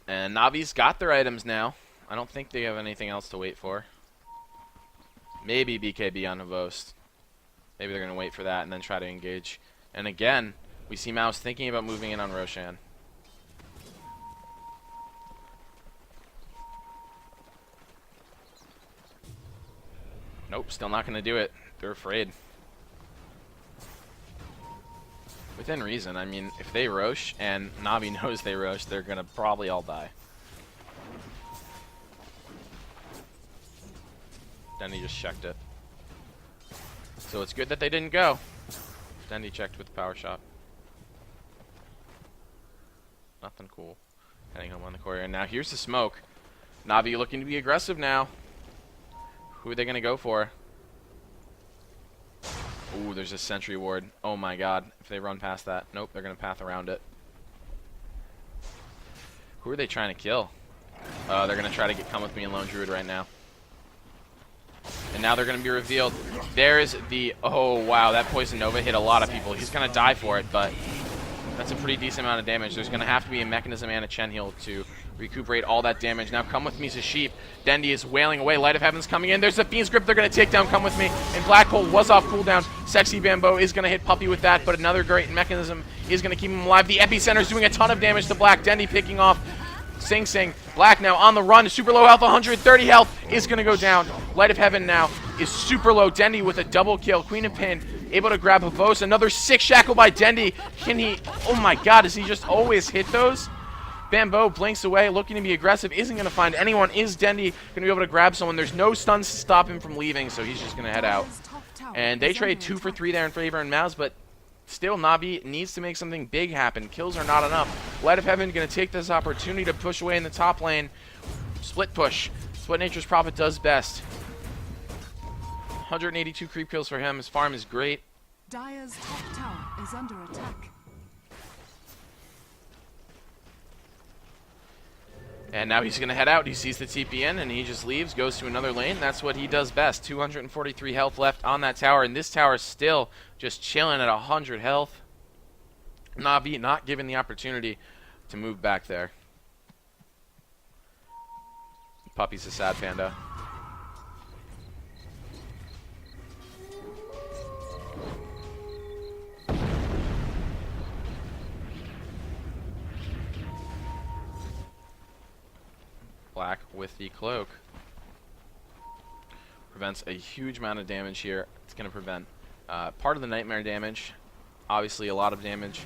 And Navi's got their items now. I don't think they have anything else to wait for. Maybe BKB on Havost. Maybe they're going to wait for that and then try to engage. And again, we see Mouz thinking about moving in on Roshan. Nope, still not going to do it. They're afraid. Within reason. I mean, if they Rosh and Navi knows they Rosh, they're going to probably all die. Dendy just checked it. So it's good that they didn't go. Dendy checked with the power shot. Nothing cool. Heading home on the courier. And now here's the smoke. Navi looking to be aggressive now. Who are they going to go for? Ooh, there's a sentry ward. Oh my god. If they run past that. Nope, they're going to path around it. Who are they trying to kill? They're going to try to come with me and Lone Druid right now. And now they're going to be revealed. There's the... Oh, wow. That Poison Nova hit a lot of people. He's going to die for it, but that's a pretty decent amount of damage. There's going to have to be a Mechanism and a Chen heal to recuperate all that damage. Now come with me, Sheep. Dendy is wailing away. Light of Heaven's coming in. There's a Fiend's Grip they're going to take down. Come with me. And Black Hole was off cooldown. Sexy Bambo is going to hit Puppy with that, but another great Mechanism is going to keep him alive. The Epicenter is doing a ton of damage to Black. Dendy picking off Sing Sing. Black now on the run. Super low health, 130 health is going to go down. Light of Heaven now is super low. Dendy with a double kill. Queen of Pin able to grab Havos. Another 6 shackle by Dendy. Can he... Oh my god, does he just always hit those? Bambo blinks away, looking to be aggressive. Isn't going to find anyone. Is Dendy going to be able to grab someone? There's no stuns to stop him from leaving, so he's just going to head out. And they trade 2 for 3 there in favor of Mouz, but still, Navi needs to make something big happen. Kills are not enough. Light of Heaven going to take this opportunity to push away in the top lane. Split push. It's what Nature's Prophet does best. 182 creep kills for him. His farm is great. Dire's top tower is under attack. And now he's going to head out. He sees the TP in, and he just leaves, goes to another lane. That's what he does best. 243 health left on that tower, and this tower is still just chilling at 100 health. Navi not given the opportunity to move back there. Puppy's a sad panda. Black with the cloak. Prevents a huge amount of damage here. It's going to prevent part of the nightmare damage. Obviously, a lot of damage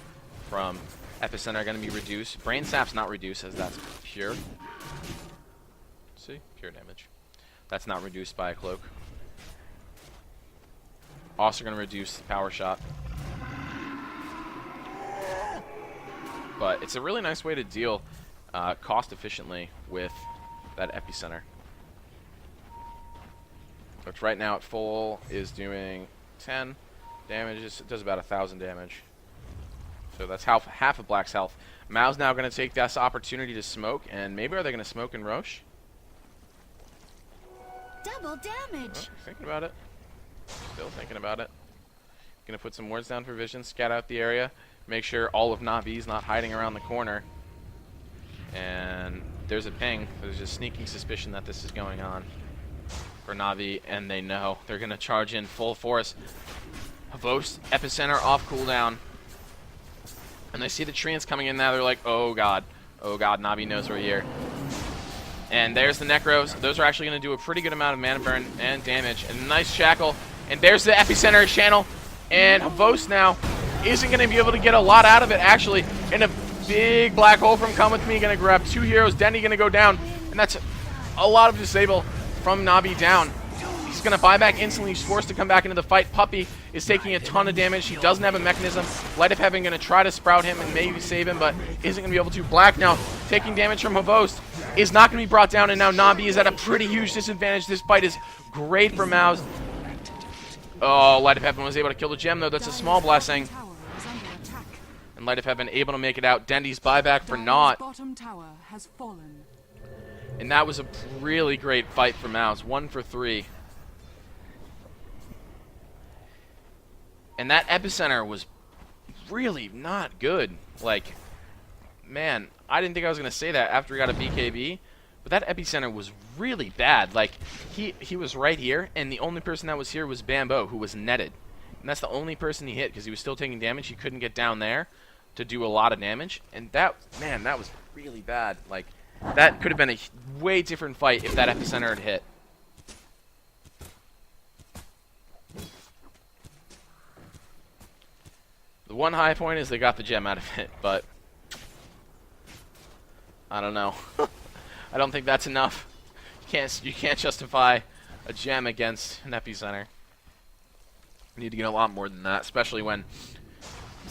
from Epicenter going to be reduced. Brain Sap's not reduced, as that's pure. See? Pure damage. That's not reduced by a cloak. Also going to reduce the power shot. But it's a really nice way to deal cost efficiently with that Epicenter. Which right now at full is doing 10 damage. It does about 1,000 damage. So that's half of Black's health. Mouz now going to take this opportunity to smoke, and maybe are they going to smoke in Rosh? Double damage. Oh, thinking about it. Still thinking about it. Going to put some wards down for vision, scout out the area, make sure all of Navi's not hiding around the corner. And there's a ping. There's a sneaking suspicion that this is going on for Navi, and they know. They're going to charge in full force. Havos, Epicenter off cooldown. And they see the treants coming in now. They're like, oh god. Oh god, Navi knows we're here. And there's the Necros. Those are actually going to do a pretty good amount of mana burn and damage. And a nice shackle. And there's the Epicenter channel. And Havos now isn't going to be able to get a lot out of it, actually. In a big black hole from Come With Me. Going to grab 2 heroes. Dendy going to go down. And that's a lot of disable from Navi down. He's going to buy back instantly. He's forced to come back into the fight. Puppy is taking a ton of damage. He doesn't have a mechanism. Light of Heaven going to try to sprout him and maybe save him, but isn't going to be able to. Black now taking damage from Havost is not going to be brought down, and now Navi is at a pretty huge disadvantage. This fight is great for Mouz. Oh, Light of Heaven was able to kill the gem, though. That's a small blessing. And Light of Heaven able to make it out. Dendy's buyback for Dire's naught. bottom tower has fallen. And that was a really great fight for Mouz. 1 for 3. And that epicenter was really not good. Like, man, I didn't think I was going to say that after he got a BKB. But that epicenter was really bad. Like, he was right here, and the only person that was here was Bambo, who was netted. And that's the only person he hit, because he was still taking damage. He couldn't get down there to do a lot of damage. And that, man, that was really bad. Like, that could have been a way different fight if that epicenter had hit. The one high point is they got the gem out of it, but I don't know. I don't think that's enough. You can't justify a gem against an epicenter. You need to get a lot more than that, especially when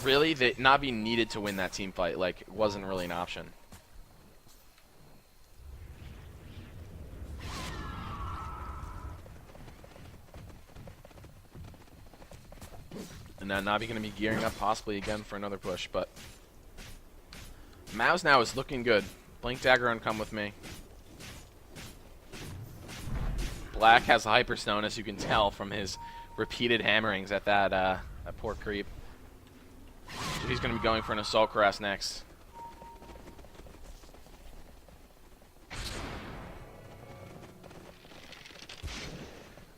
really Navi needed to win that team fight. Like, it wasn't really an option. And now Navi going to be gearing up possibly again for another push, but Mouz now is looking good. Blink Dagger and come with me. Black has a Hyperstone, as you can tell from his repeated hammerings at that poor creep. So he's going to be going for an Assault Cuirass next.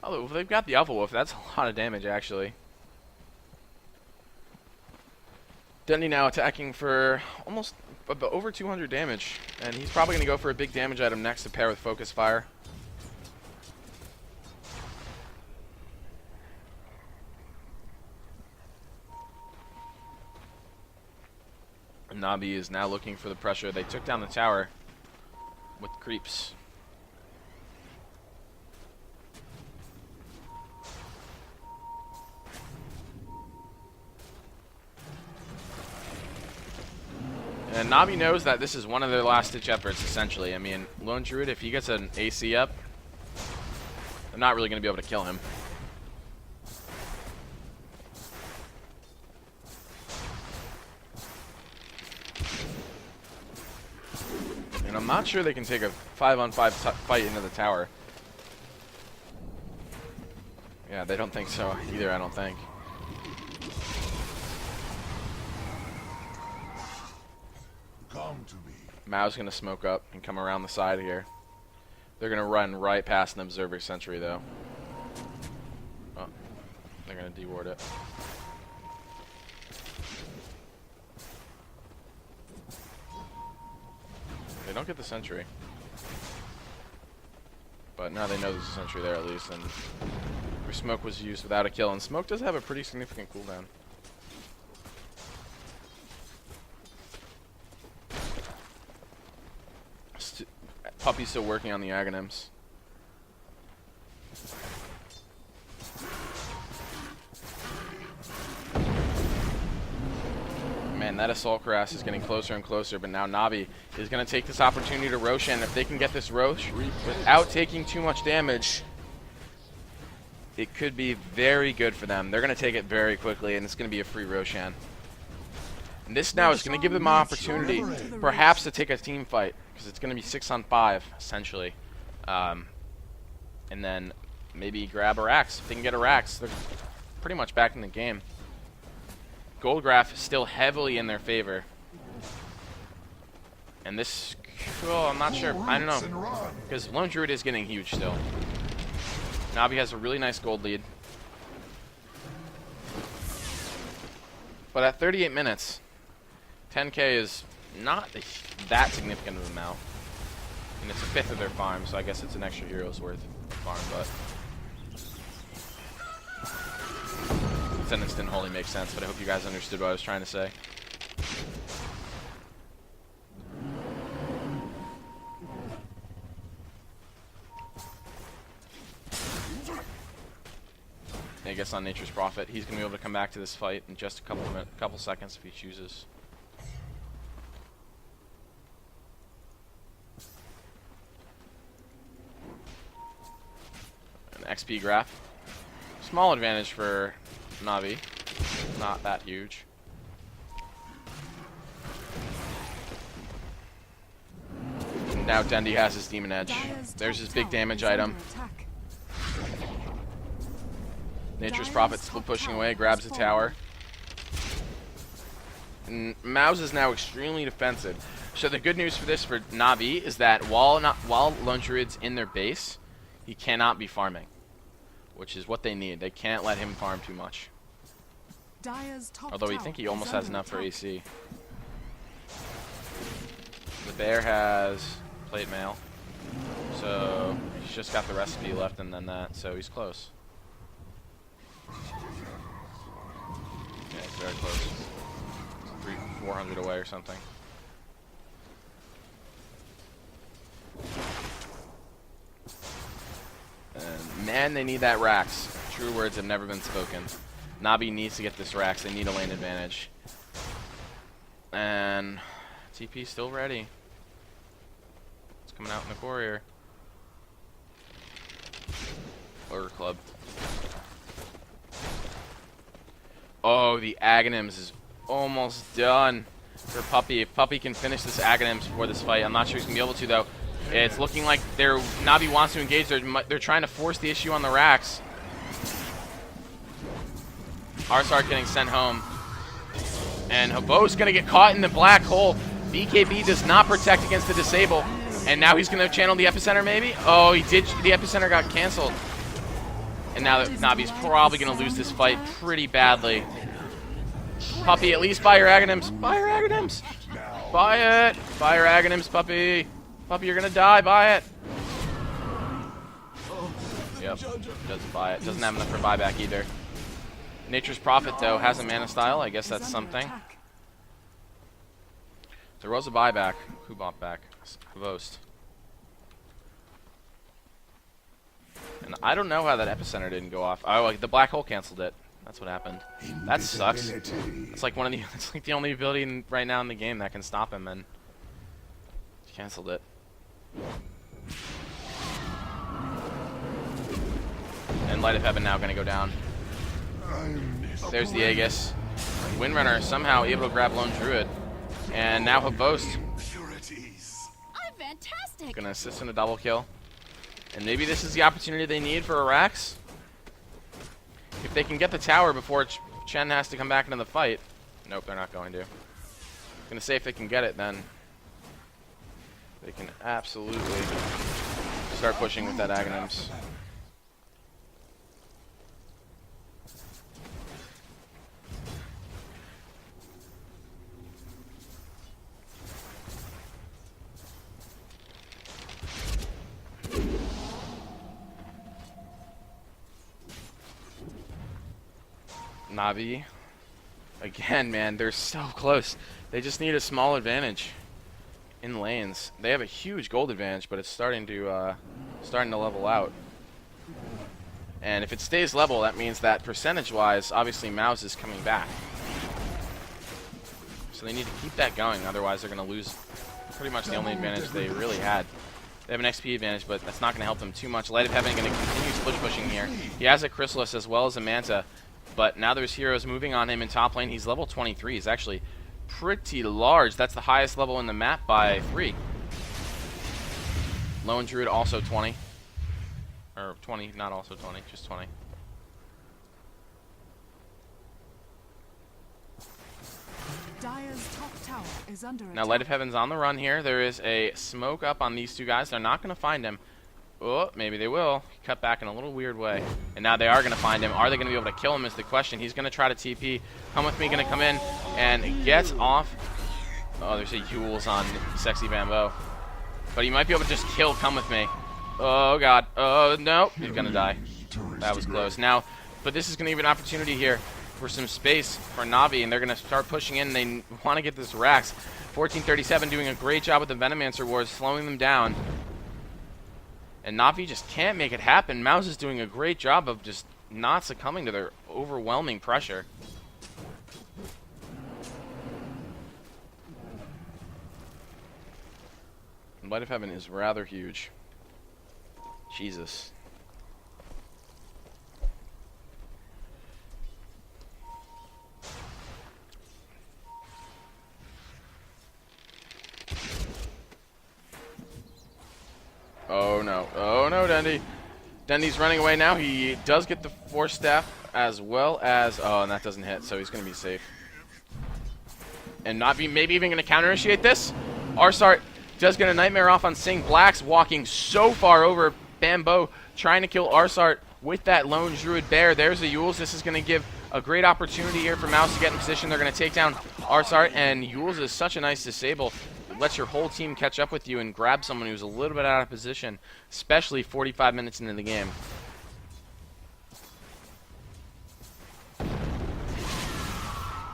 Oh, they've got the Alpha Wolf. That's a lot of damage, actually. Dendy now attacking for almost over 200 damage, and he's probably going to go for a big damage item next to pair with Focus Fire. And Navi is now looking for the pressure. They took down the tower with creeps. And Navi knows that this is one of their last-ditch efforts, essentially. I mean, Lone Druid, if he gets an AC up, they're not really going to be able to kill him. And I'm not sure they can take a 5-on-5 fight into the tower. Yeah, they don't think so either, I don't think. Come to me. Mao's going to smoke up and come around the side here. They're going to run right past an Observer Sentry, though. Oh, they're going to deward it. They don't get the Sentry. But now they know there's a Sentry there at least, and their smoke was used without a kill. And smoke does have a pretty significant cooldown. Puppy's still working on the Aghanims. Man, that Assault Cuirass is getting closer and closer, but now Navi is going to take this opportunity to Roshan. If they can get this Rosh without taking too much damage, it could be very good for them. They're going to take it very quickly, and it's going to be a free Roshan. And this now is going to give them an opportunity, perhaps, to take a team fight, because it's going to be 6-on-5, essentially. And then maybe grab a Rax. If they can get a Rax, they're pretty much back in the game. Gold Graph is still heavily in their favor. And this, well, I'm not sure. I don't know. Because Lone Druid is getting huge still. Navi has a really nice gold lead. But at 38 minutes, 10k is not that significant of an amount. And it's a fifth of their farm, so I guess it's an extra hero's worth farm, but the sentence didn't wholly make sense, but I hope you guys understood what I was trying to say. I guess on Nature's Prophet, he's going to be able to come back to this fight in just a couple seconds if he chooses. An XP graph. Small advantage for Navi. Not that huge. Now Dendi has his Demon Edge. Dire's There's top his big tower damage is under item. attack. Nature's Dire's Prophet still top pushing tower away, has grabs the fallen. tower. And Mouz is now extremely defensive. So the good news for this for Navi is that while Lone Druid's in their base, he cannot be farming, which is what they need. They can't let him farm too much. Dire's top Although we tower think he is almost has under enough for attack. AC. The bear has plate mail, so he's just got the recipe left and then that, so he's close. Yeah, he's very close. 400 away or something. And man, they need that Rax. True words have never been spoken. Navi needs to get this Rax. They need a lane advantage. And TP still ready. It's coming out in the courier. Order Club. Oh, the Aghanims is almost done for Puppy. If Puppy can finish this Aghanims before this fight, I'm not sure he's going to be able to, though. It's looking like Navi wants to engage. They're trying to force the issue on the Rax. Arsark getting sent home. And Habo's going to get caught in the black hole. BKB does not protect against the disable. And now he's going to channel the Epicenter, maybe? Oh, he did. The Epicenter got canceled. And now that Navi's probably going to lose this fight pretty badly. Puppy, at least buy your Aghanims. Buy your Aghanims. Buy it. Buy your Aghanims, Puppy. Puppy, you're going to die. Buy it. Yep. Doesn't buy it. Doesn't have enough for buyback either. Nature's Prophet, though, has a mana style. I guess that's something. There was a buyback. Who bought back? Havost. And I don't know how that Epicenter didn't go off. Oh, like the black hole canceled it. That's what happened. That sucks. It's like it's like the only ability right now in the game that can stop him, and he canceled it. And Light of Heaven now going to go down. There's the Aegis. Windrunner somehow able to grab Lone Druid. And now Havost I'm fantastic. going to assist in a double kill. And maybe this is the opportunity they need for a Rax. If they can get the tower before Chen has to come back into the fight. Nope, they're not going to. I'm going to say if they can get it, then they can absolutely start pushing with that Aghanims. Navi, again, man, they're so close. They just need a small advantage in lanes. They have a huge gold advantage, but it's starting to level out. And if it stays level, that means that percentage-wise, obviously Mouz is coming back. So they need to keep that going, otherwise they're going to lose pretty much the only advantage they really had. They have an XP advantage, but that's not going to help them too much. Light of Heaven going to continue pushing here. He has a Chrysalis as well as a Manta. But now there's heroes moving on him in top lane. He's level 23. He's actually pretty large. That's the highest level in the map by 3. Lone Druid also 20. Or 20, not also 20, just 20. Dire's top tower is under Now Light of Heaven's on the run here. There is a smoke up on these two guys. They're not going to find him. Oh, maybe they will. He cut back in a little weird way. And now they are going to find him. Are they going to be able to kill him is the question. He's going to try to TP. Come With Me going to come in and gets off. Oh, there's a Yules on Sexy Bamboo. But he might be able to just kill Come With Me. Oh, God. Oh, no. He's going to die. That was close. Now, but this is going to give an opportunity here for some space for Navi, and they're going to start pushing in. They want to get this Rax. 1437 doing a great job with the Venomancer Wars, slowing them down. And Navi just can't make it happen. Mouz is doing a great job of just not succumbing to their overwhelming pressure. Light of Heaven is rather huge. Jesus. opportunity. Dendy's running away now. He does get the Force Staff as well as... Oh, and that doesn't hit, so he's going to be safe. And maybe even going to counter-initiate this. Arsart does get a Nightmare off on Sing. Black's walking so far over. Bambo trying to kill Arsart with that lone Druid Bear. There's the Yules. This is going to give a great opportunity here for Mouz to get in position. They're going to take down Arsart, and Yules is such a nice disable. It lets your whole team catch up with you and grab someone who's a little bit out of position, especially 45 minutes into the game.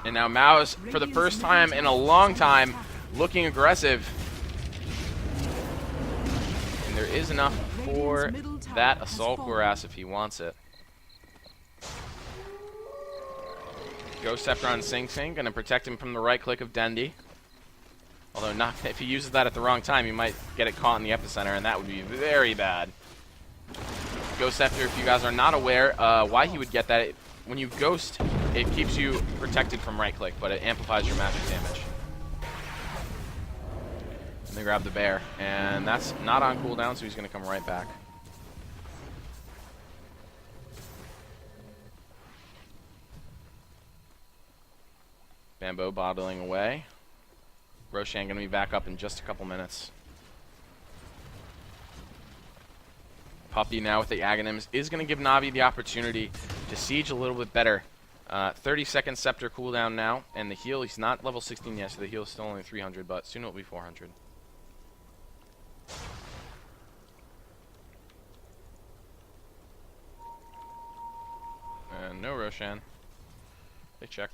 And now Mouz, for the first time in a long time, looking aggressive. And there is enough for that Assault Cuirass if he wants it. Ghost Scepter on Sing Sing, going to protect him from the right click of Dendy. Although not if he uses that at the wrong time, he might get it caught in the epicenter, and that would be very bad. Ghost Scepter, if you guys are not aware why he would get that, when you Ghost, it keeps you protected from right click, but it amplifies your magic damage. And they grab the bear, and that's not on cooldown, so he's going to come right back. Bambo bottling away. Roshan going to be back up in just a couple minutes. Puppy now with the Aghanims is going to give Navi the opportunity to siege a little bit better. 30-second Scepter cooldown now, and the heal, he's not level 16 yet, so the heal is still only 300, but soon it'll be 400. And no Roshan. They check.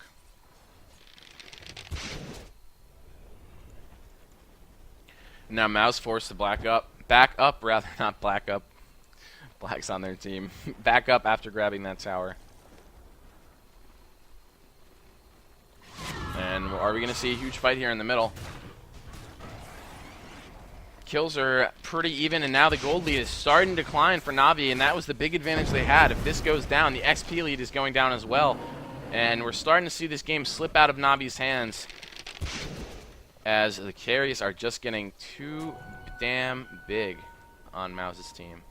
Now Mouz forced to back up rather, not black up. Black's on their team. Back up after grabbing that tower. And are we going to see a huge fight here in the middle? Kills are pretty even, and now the gold lead is starting to decline for Navi, and that was the big advantage they had. If this goes down, the XP lead is going down as well. And we're starting to see this game slip out of Navi's hands, as the carries are just getting too damn big on Mouz's team.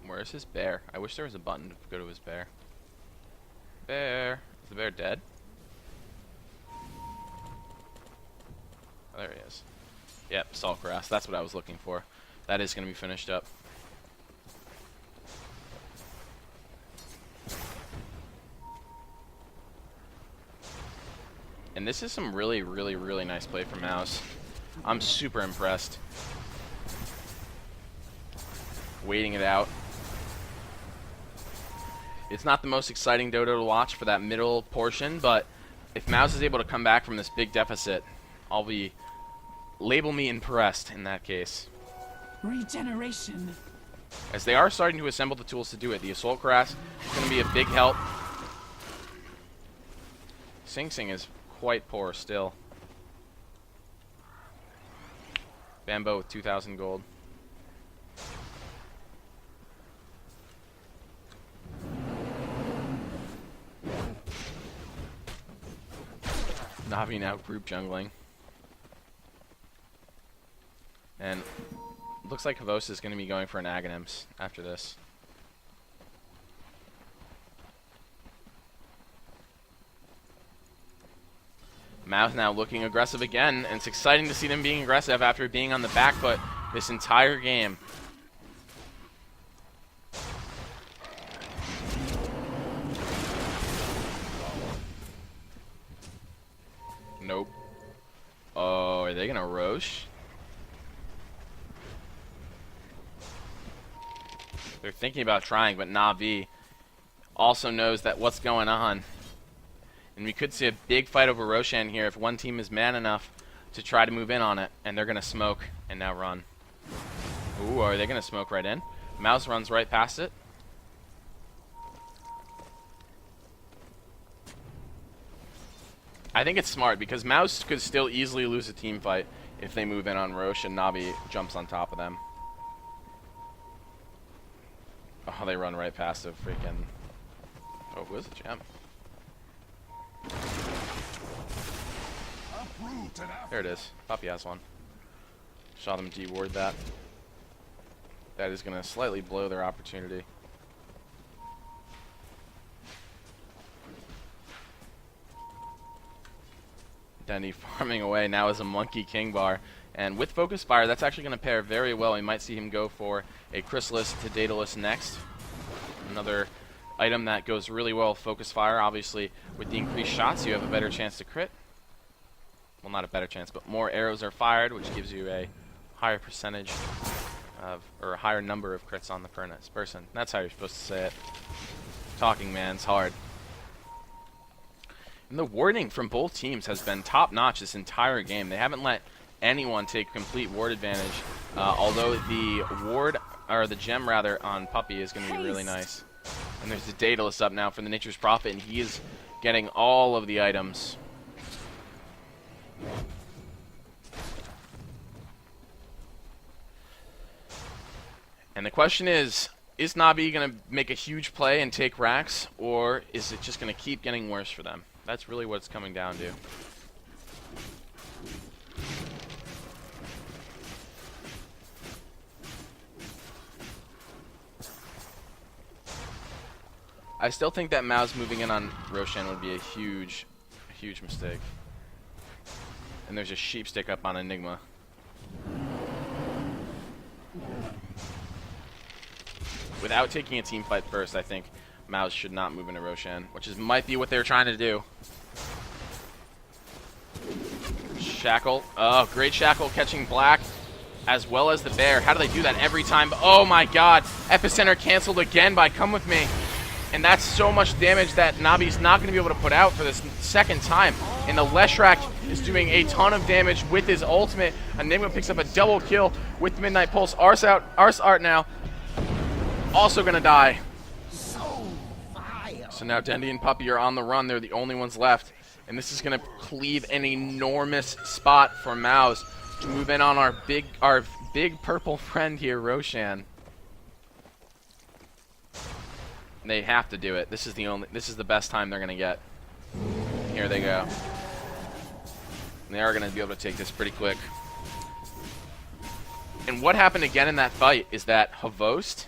Where's his bear? I wish there was a button to go to his bear. Bear. Is the bear dead? Oh, there he is. Yep, Salt Grass. That's what I was looking for. That is going to be finished up. And this is some really, really, really nice play from Mouz. I'm super impressed. Waiting it out. It's not the most exciting dodo to watch for that middle portion, but if Mouz is able to come back from this big deficit, label me impressed in that case. Regeneration. As they are starting to assemble the tools to do it. The Assault Cuirass is going to be a big help. Sing Sing is quite poor still. Bambo with 2,000 gold. Navi now group jungling. And looks like Havos is going to be going for an Aghanims after this. Mouz now looking aggressive again, and it's exciting to see them being aggressive after being on the back foot this entire game. Nope. Oh, are they gonna Roche? They're thinking about trying, but Navi also knows that what's going on. And we could see a big fight over Roshan here if one team is man enough to try to move in on it. And they're going to smoke and now run. Ooh, are they going to smoke right in? Mouz runs right past it. I think it's smart because Mouz could still easily lose a team fight if they move in on Roche and Navi jumps on top of them. Oh, they run right past a freaking... Oh, who is the gem? There it is. Puppy has one. Saw them de-ward that. That is going to slightly blow their opportunity. Dendy farming away now as a Monkey King bar. And with Focus Fire, that's actually going to pair very well. We might see him go for a Chrysalis to Daedalus next. Another item that goes really well with Focus Fire. Obviously, with the increased shots, you have a better chance to crit. Well, not a better chance, but more arrows are fired, which gives you a higher percentage of, or a higher number of crits on the person. That's how you're supposed to say it. Talking, man, it's hard. And the warding from both teams has been top-notch this entire game. They haven't let anyone take complete ward advantage, although the ward, or the gem rather, on Puppy is going to be really nice. And there's the Daedalus up now for the Nature's Prophet, and he is getting all of the items. And the question is Navi going to make a huge play and take racks, or is it just going to keep getting worse for them? That's really what it's coming down to. I still think that Mouz moving in on Roshan would be a huge mistake. And there's a sheep stick up on Enigma. Without taking a team fight first, I think Mouz should not move into Roshan, which might be what they're trying to do. Shackle. Oh, great Shackle catching Black as well as the Bear. How do they do that every time? Oh my god. Epicenter canceled again by Come With Me. And that's so much damage that Navi's not going to be able to put out for this second time. And the Leshrac is doing a ton of damage with his ultimate. Enigma picks up a double kill with Midnight Pulse. Ars Art now also going to die. So now Dendy and Puppy are on the run. They're the only ones left. And this is going to cleave an enormous spot for Mouz to move in on our big purple friend here, Roshan. They have to do it. This is the best time they're going to get. Here they go. And they are going to be able to take this pretty quick. And what happened again in that fight is that Havost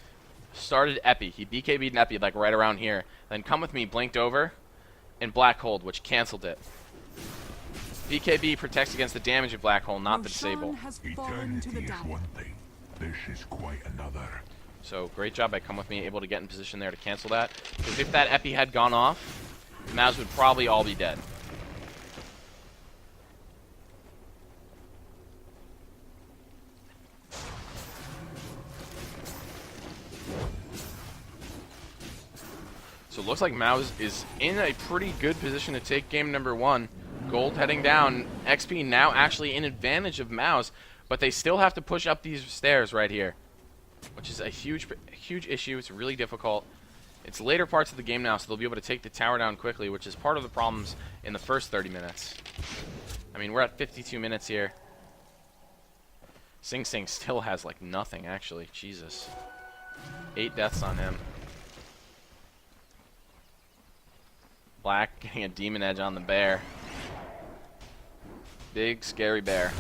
started Epi. He BKB'd Epi like right around here. Then Come With Me blinked over and Black Hold, which canceled it. BKB protects against the damage of Black Hole, not the disable. Eternity is one thing. This is quite another. So great job by Come With Me, able to get in position there to cancel that. Because if that Epi had gone off, Mouz would probably all be dead. So it looks like Mouz is in a pretty good position to take game number 1. Gold heading down. XP now actually in advantage of Mouz, but they still have to push up these stairs right here, which is a huge issue. It's really difficult. It's later parts of the game now, so they'll be able to take the tower down quickly, which is part of the problems in the first 30 minutes. I mean, we're at 52 minutes here. Sing Sing still has, like, nothing, actually. Jesus. 8 deaths on him. Black getting a Demon Edge on the Bear. Big, scary Bear.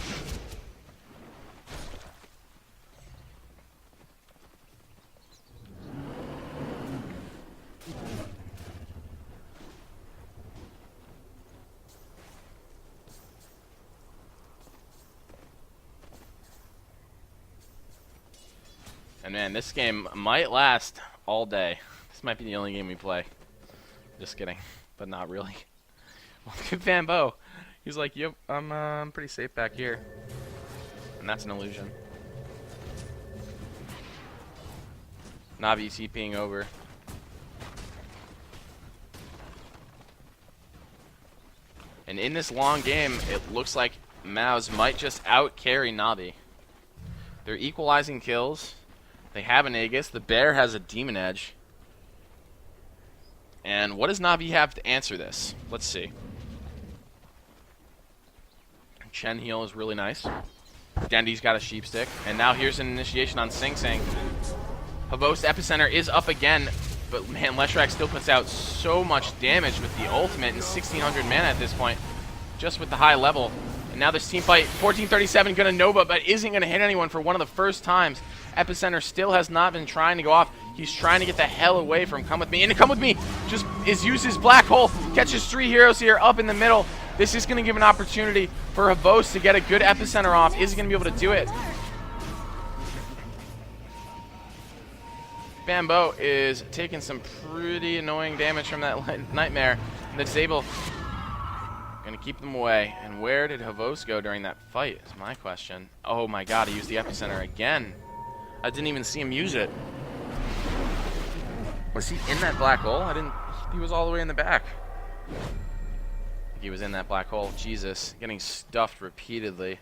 And man, this game might last all day. This might be the only game we play. Just kidding, but not really. Well, look at Van Bo. He's like, yep, I'm pretty safe back here. And that's an illusion. Navi TPing over. And in this long game, it looks like Mouz might just out-carry Navi. They're equalizing kills. They have an Aegis. The Bear has a Demon Edge. And what does Navi have to answer this? Let's see. Chen heal is really nice. Dendy's got a sheep stick. And now here's an initiation on Sing Sing. Havost Epicenter is up again. But man, Leshrac still puts out so much damage with the ultimate and 1600 mana at this point. Just with the high level. And now this team fight, 1437 gonna Nova, but isn't gonna hit anyone for one of the first times. Epicenter still has not been trying to go off. He's trying to get the hell away from Come With Me. And Come With Me just uses Black Hole, catches 3 heroes here up in the middle. This is gonna give an opportunity for Havos to get a good Epicenter off. Is he gonna be able to do it? Bambo is taking some pretty annoying damage from that Nightmare. That's able gonna keep them away. And where did Havos go during that fight is my question. Oh my god, he used the Epicenter again. I didn't even see him use it. Was he in that black hole? He was all the way in the back. He was in that black hole. Jesus, getting stuffed repeatedly.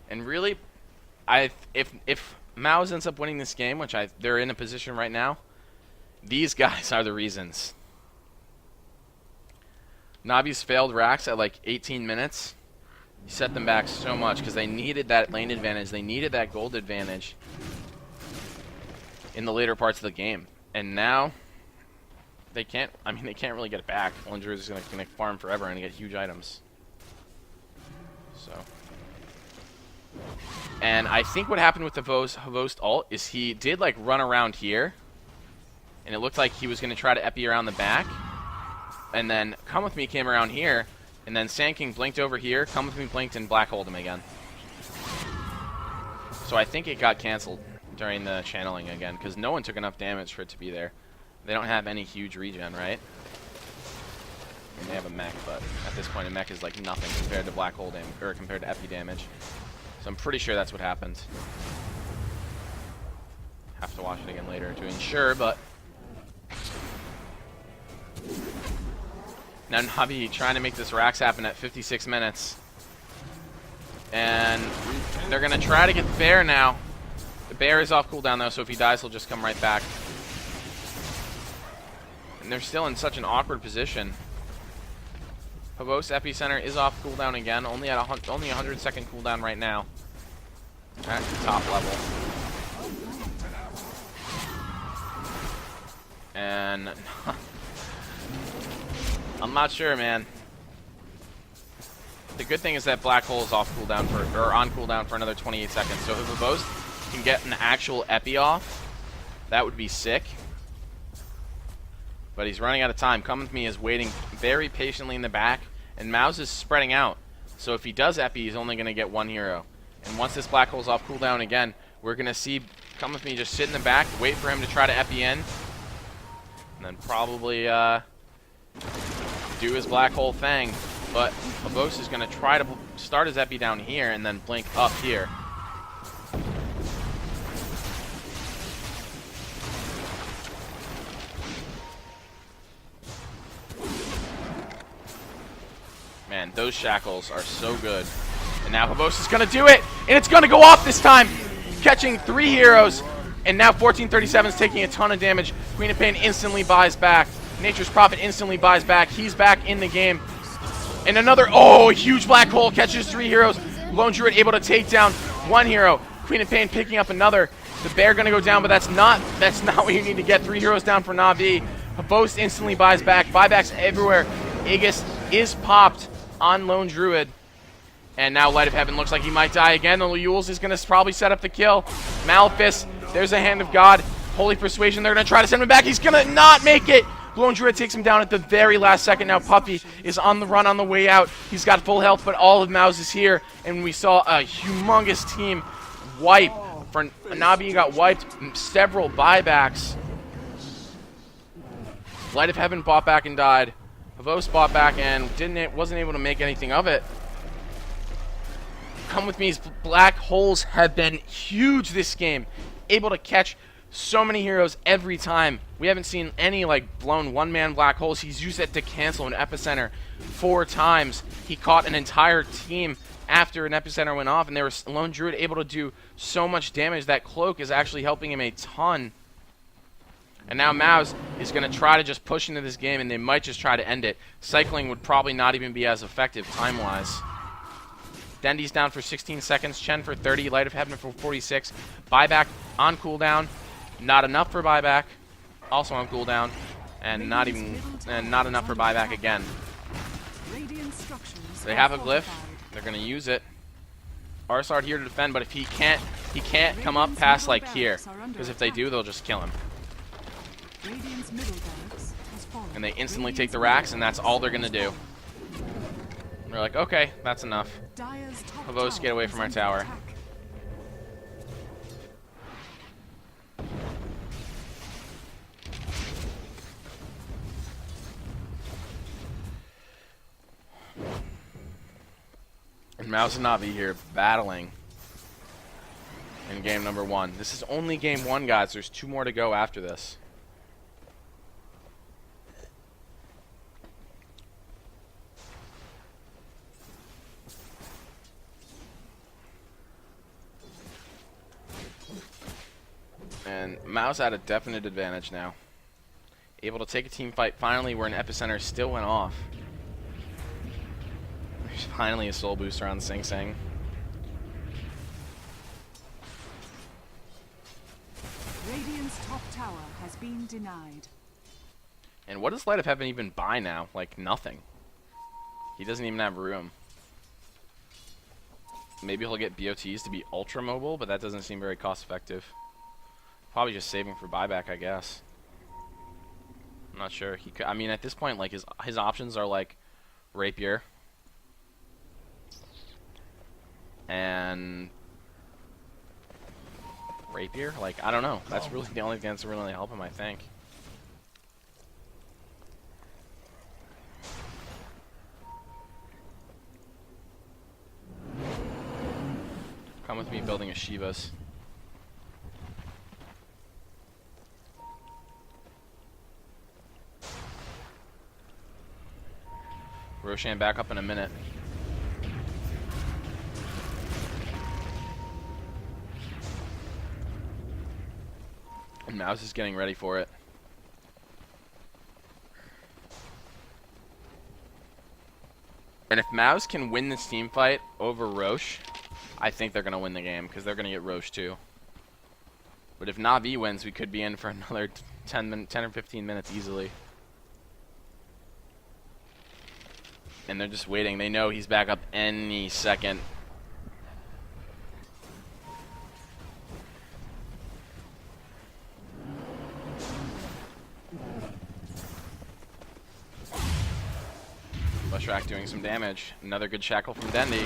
And really, if Mouz ends up winning this game, which they're in a position right now, these guys are the reasons. Navi's failed racks at like 18 minutes. He set them back so much because they needed that lane advantage. They needed that gold advantage in the later parts of the game. And now they can't. I mean, they can't really get it back. Lundrew is going to farm forever and get huge items. So. And I think what happened with the Havost ult is he did like run around here. And it looked like he was going to try to epi around the back. And then Come With Me came around here. And then Sand King blinked over here. Come With Me blinked and black holed him again. So I think it got canceled during the channeling again. Because no one took enough damage for it to be there. They don't have any huge regen, right? I mean, they have a mech, but at this point a mech is like nothing compared to black hole damage. Or compared to epi damage. So I'm pretty sure that's what happened. Have to watch it again later to ensure, but... Now Navi trying to make this Rax happen at 56 minutes. And they're going to try to get the bear now. The bear is off cooldown though, so if he dies he'll just come right back. And they're still in such an awkward position. Havos Epicenter is off cooldown again, only at only 100-second cooldown right now. At the top level. And I'm not sure, man. The good thing is that Black Hole is off cooldown or on cooldown for another 28 seconds. So if Havos can get an actual epi off, that would be sick. But he's running out of time. Come With Me is waiting very patiently in the back, and Mouz is spreading out. So if he does epi, he's only going to get 1 hero. And once this Black Hole's off cooldown again, we're going to see Come With Me just sit in the back, wait for him to try to epi in, and then probably do his Black Hole thing. But Havos is going to try to start his epi down here and then blink up here. Man, those shackles are so good. And now Havos is going to do it, and it's going to go off this time, catching 3 heroes. And now 1437 is taking a ton of damage. Queen of Pain instantly buys back. Nature's Prophet instantly buys back. He's back in the game. And another, huge Black Hole catches 3 heroes. Lone Druid able to take down 1 hero. Queen of Pain picking up another. The bear going to go down, but that's not what you need to get. 3 heroes down for Na'Vi. Havos instantly buys back. Buybacks everywhere. Aegis is popped on Lone Druid. And now Light of Heaven looks like he might die again. The Yules is going to probably set up the kill. Malefice, there's a Hand of God. Holy Persuasion, they're going to try to send him back. He's going to not make it. Lone Druid takes him down at the very last second. Now Puppy is on the run on the way out. He's got full health, but all of Mouz is here. And we saw a humongous team wipe. For Nabi got wiped. Several buybacks. Light of Heaven bought back and died. Havos bought back and wasn't able to make anything of it. Come With Me's Black Holes have been huge this game. Able to catch so many heroes every time. We haven't seen any like blown one-man Black Holes. He's used it to cancel an Epicenter 4 times. He caught an entire team after an Epicenter went off, and there was Lone Druid able to do so much damage. That cloak is actually helping him a ton. And now Mouz is going to try to just push into this game, and they might just try to end it. Cycling would probably not even be as effective time-wise. Dendy's down for 16 seconds. Chen for 30. Light of Heaven for 46. Buyback on cooldown. Not enough for buyback. Also on cooldown. And not enough for buyback again. They have a glyph. They're going to use it. Arsard here to defend, but if he can't come up past like here. Because if they do, they'll just kill him. And they instantly take the racks, and that's all they're going to do. They're like, okay, that's enough. Havos, get away from our tower. And Mouz and Navi here battling in game number 1. This is only game 1, guys. There's 2 more to go after this. And Mouz had a definite advantage now. Able to take a team fight finally where an epicenter still went off. There's finally a soul booster on Sing Sing. Radiant's top tower has been denied. And what does Light of Heaven even buy now? Like nothing. He doesn't even have room. Maybe he'll get BOTs to be ultra mobile, but that doesn't seem very cost effective. Probably just saving for buyback, I guess. I'm not sure. He could, I mean, at this point, like his options are like Rapier and Rapier. Like I don't know. That's really the only thing that's really help him, I think. Come with me, building a Shivas. Roshan back up in a minute. And Mouz is getting ready for it. And if Mouz can win this team fight over Roche, I think they're going to win the game because they're going to get Roche too. But if Na'Vi wins, we could be in for another 10 or 15 minutes easily. And they're just waiting. They know he's back up any second. Bushrack doing some damage. Another good shackle from Dendi.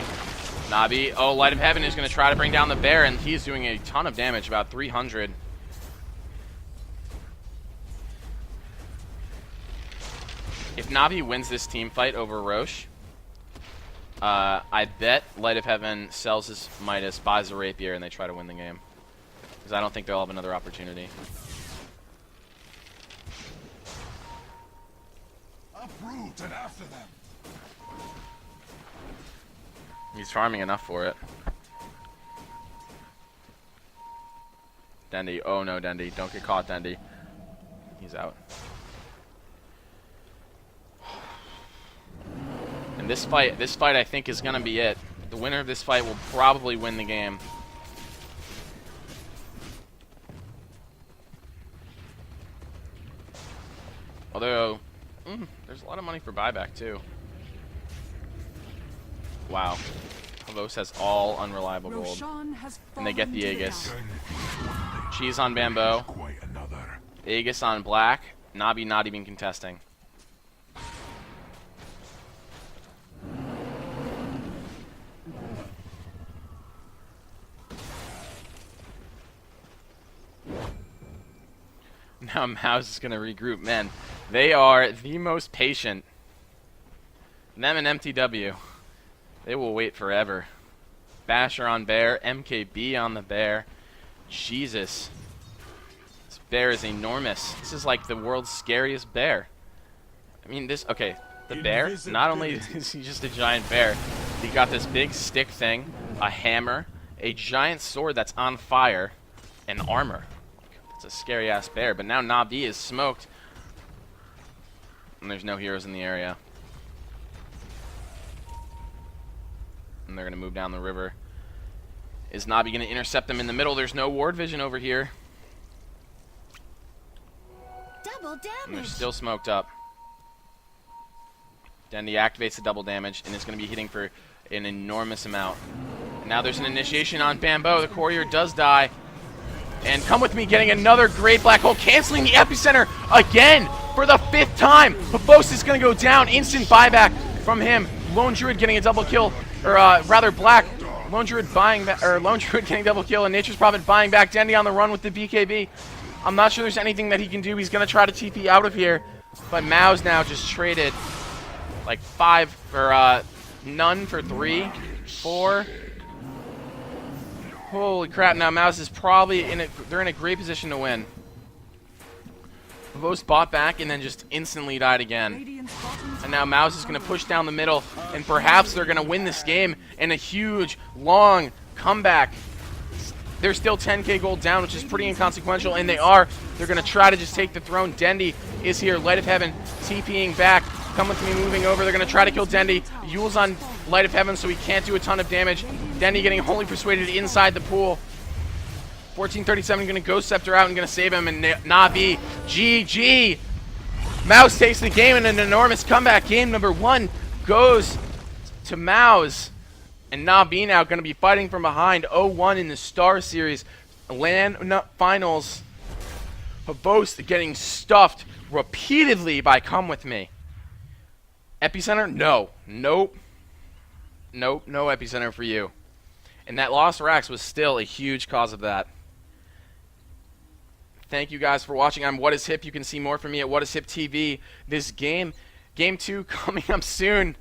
Navi. Oh, Light of Heaven is going to try to bring down the bear, and he's doing a ton of damage, about 300. If Navi wins this team fight over Roche, I bet Light of Heaven sells his Midas, buys a Rapier, and they try to win the game. Because I don't think they'll have another opportunity. Uproot and after them. He's farming enough for it. Dendi. Oh no, Dendi. Don't get caught, Dendi. He's out. And this fight I think is gonna be it. The winner of this fight will probably win the game. Although, there's a lot of money for buyback too. Wow. Havos has all unreliable gold. And they get the Aegis. Cheese on Bamboo. Quite another. Aegis on Black. Navi not even contesting. Now Mouz is going to regroup. Man, they are the most patient. Them and MTW. They will wait forever. Basher on Bear. MKB on the Bear. Jesus. This bear is enormous. This is like the world's scariest bear. I mean, this... Okay, the bear, not only is he just a giant bear, he got this big stick thing, a hammer, a giant sword that's on fire, and armor. It's a scary-ass bear. But now Na'Vi is smoked. And there's no heroes in the area. And and they're going to move down the river. Is Nabi going to intercept them in the middle? There's no ward vision over here. Double And they're damage. still smoked up. Dendi activates the double damage, and it's going to be hitting for an enormous amount. And now there's an initiation on Bambo. The courier does die. And come with me, getting another great black hole, canceling the epicenter again for the 5th time. Phobos is going to go down. Instant buyback from him. Lone Druid getting a double kill, or rather Black. Lone Druid getting double kill, and Nature's Prophet buying back. Dendi on the run with the BKB. I'm not sure there's anything that he can do. He's going to try to TP out of here. But Mouz now just traded like 5 or none for 3, 4. Holy crap, now Mouz is probably they're in a great position to win. Phobos bought back and then just instantly died again. Radiant's bottom And now Mouz is going to push down the middle, and perhaps they're going to win this game in a huge, long comeback. They're still 10k gold down, which is pretty inconsequential, and they are. They're going to try to just take the throne. Dendi is here. Light of Heaven TPing back. Come with me, moving over. They're going to try to kill Dendi. Yule's on Light of Heaven, so he can't do a ton of damage. Dendi getting wholly persuaded inside the pool. 1437 going to Ghost Scepter out and going to save him, and Navi, GG. Mouz takes the game in an enormous comeback. Game number 1 goes to Mouz. And Navi now going to be fighting from behind 0-1 in the Star Series. LAN Finals. Phobos getting stuffed repeatedly by Come With Me. Epicenter? No. Nope. Nope. No Epicenter for you. And that lost Rax was still a huge cause of that. Thank you guys for watching. I'm What Is Hip. You can see more from me at What Is Hip TV. This game 2 coming up soon.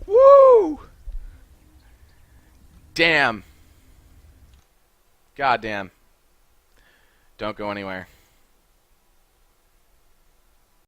Woo! Damn. God damn. Don't go anywhere.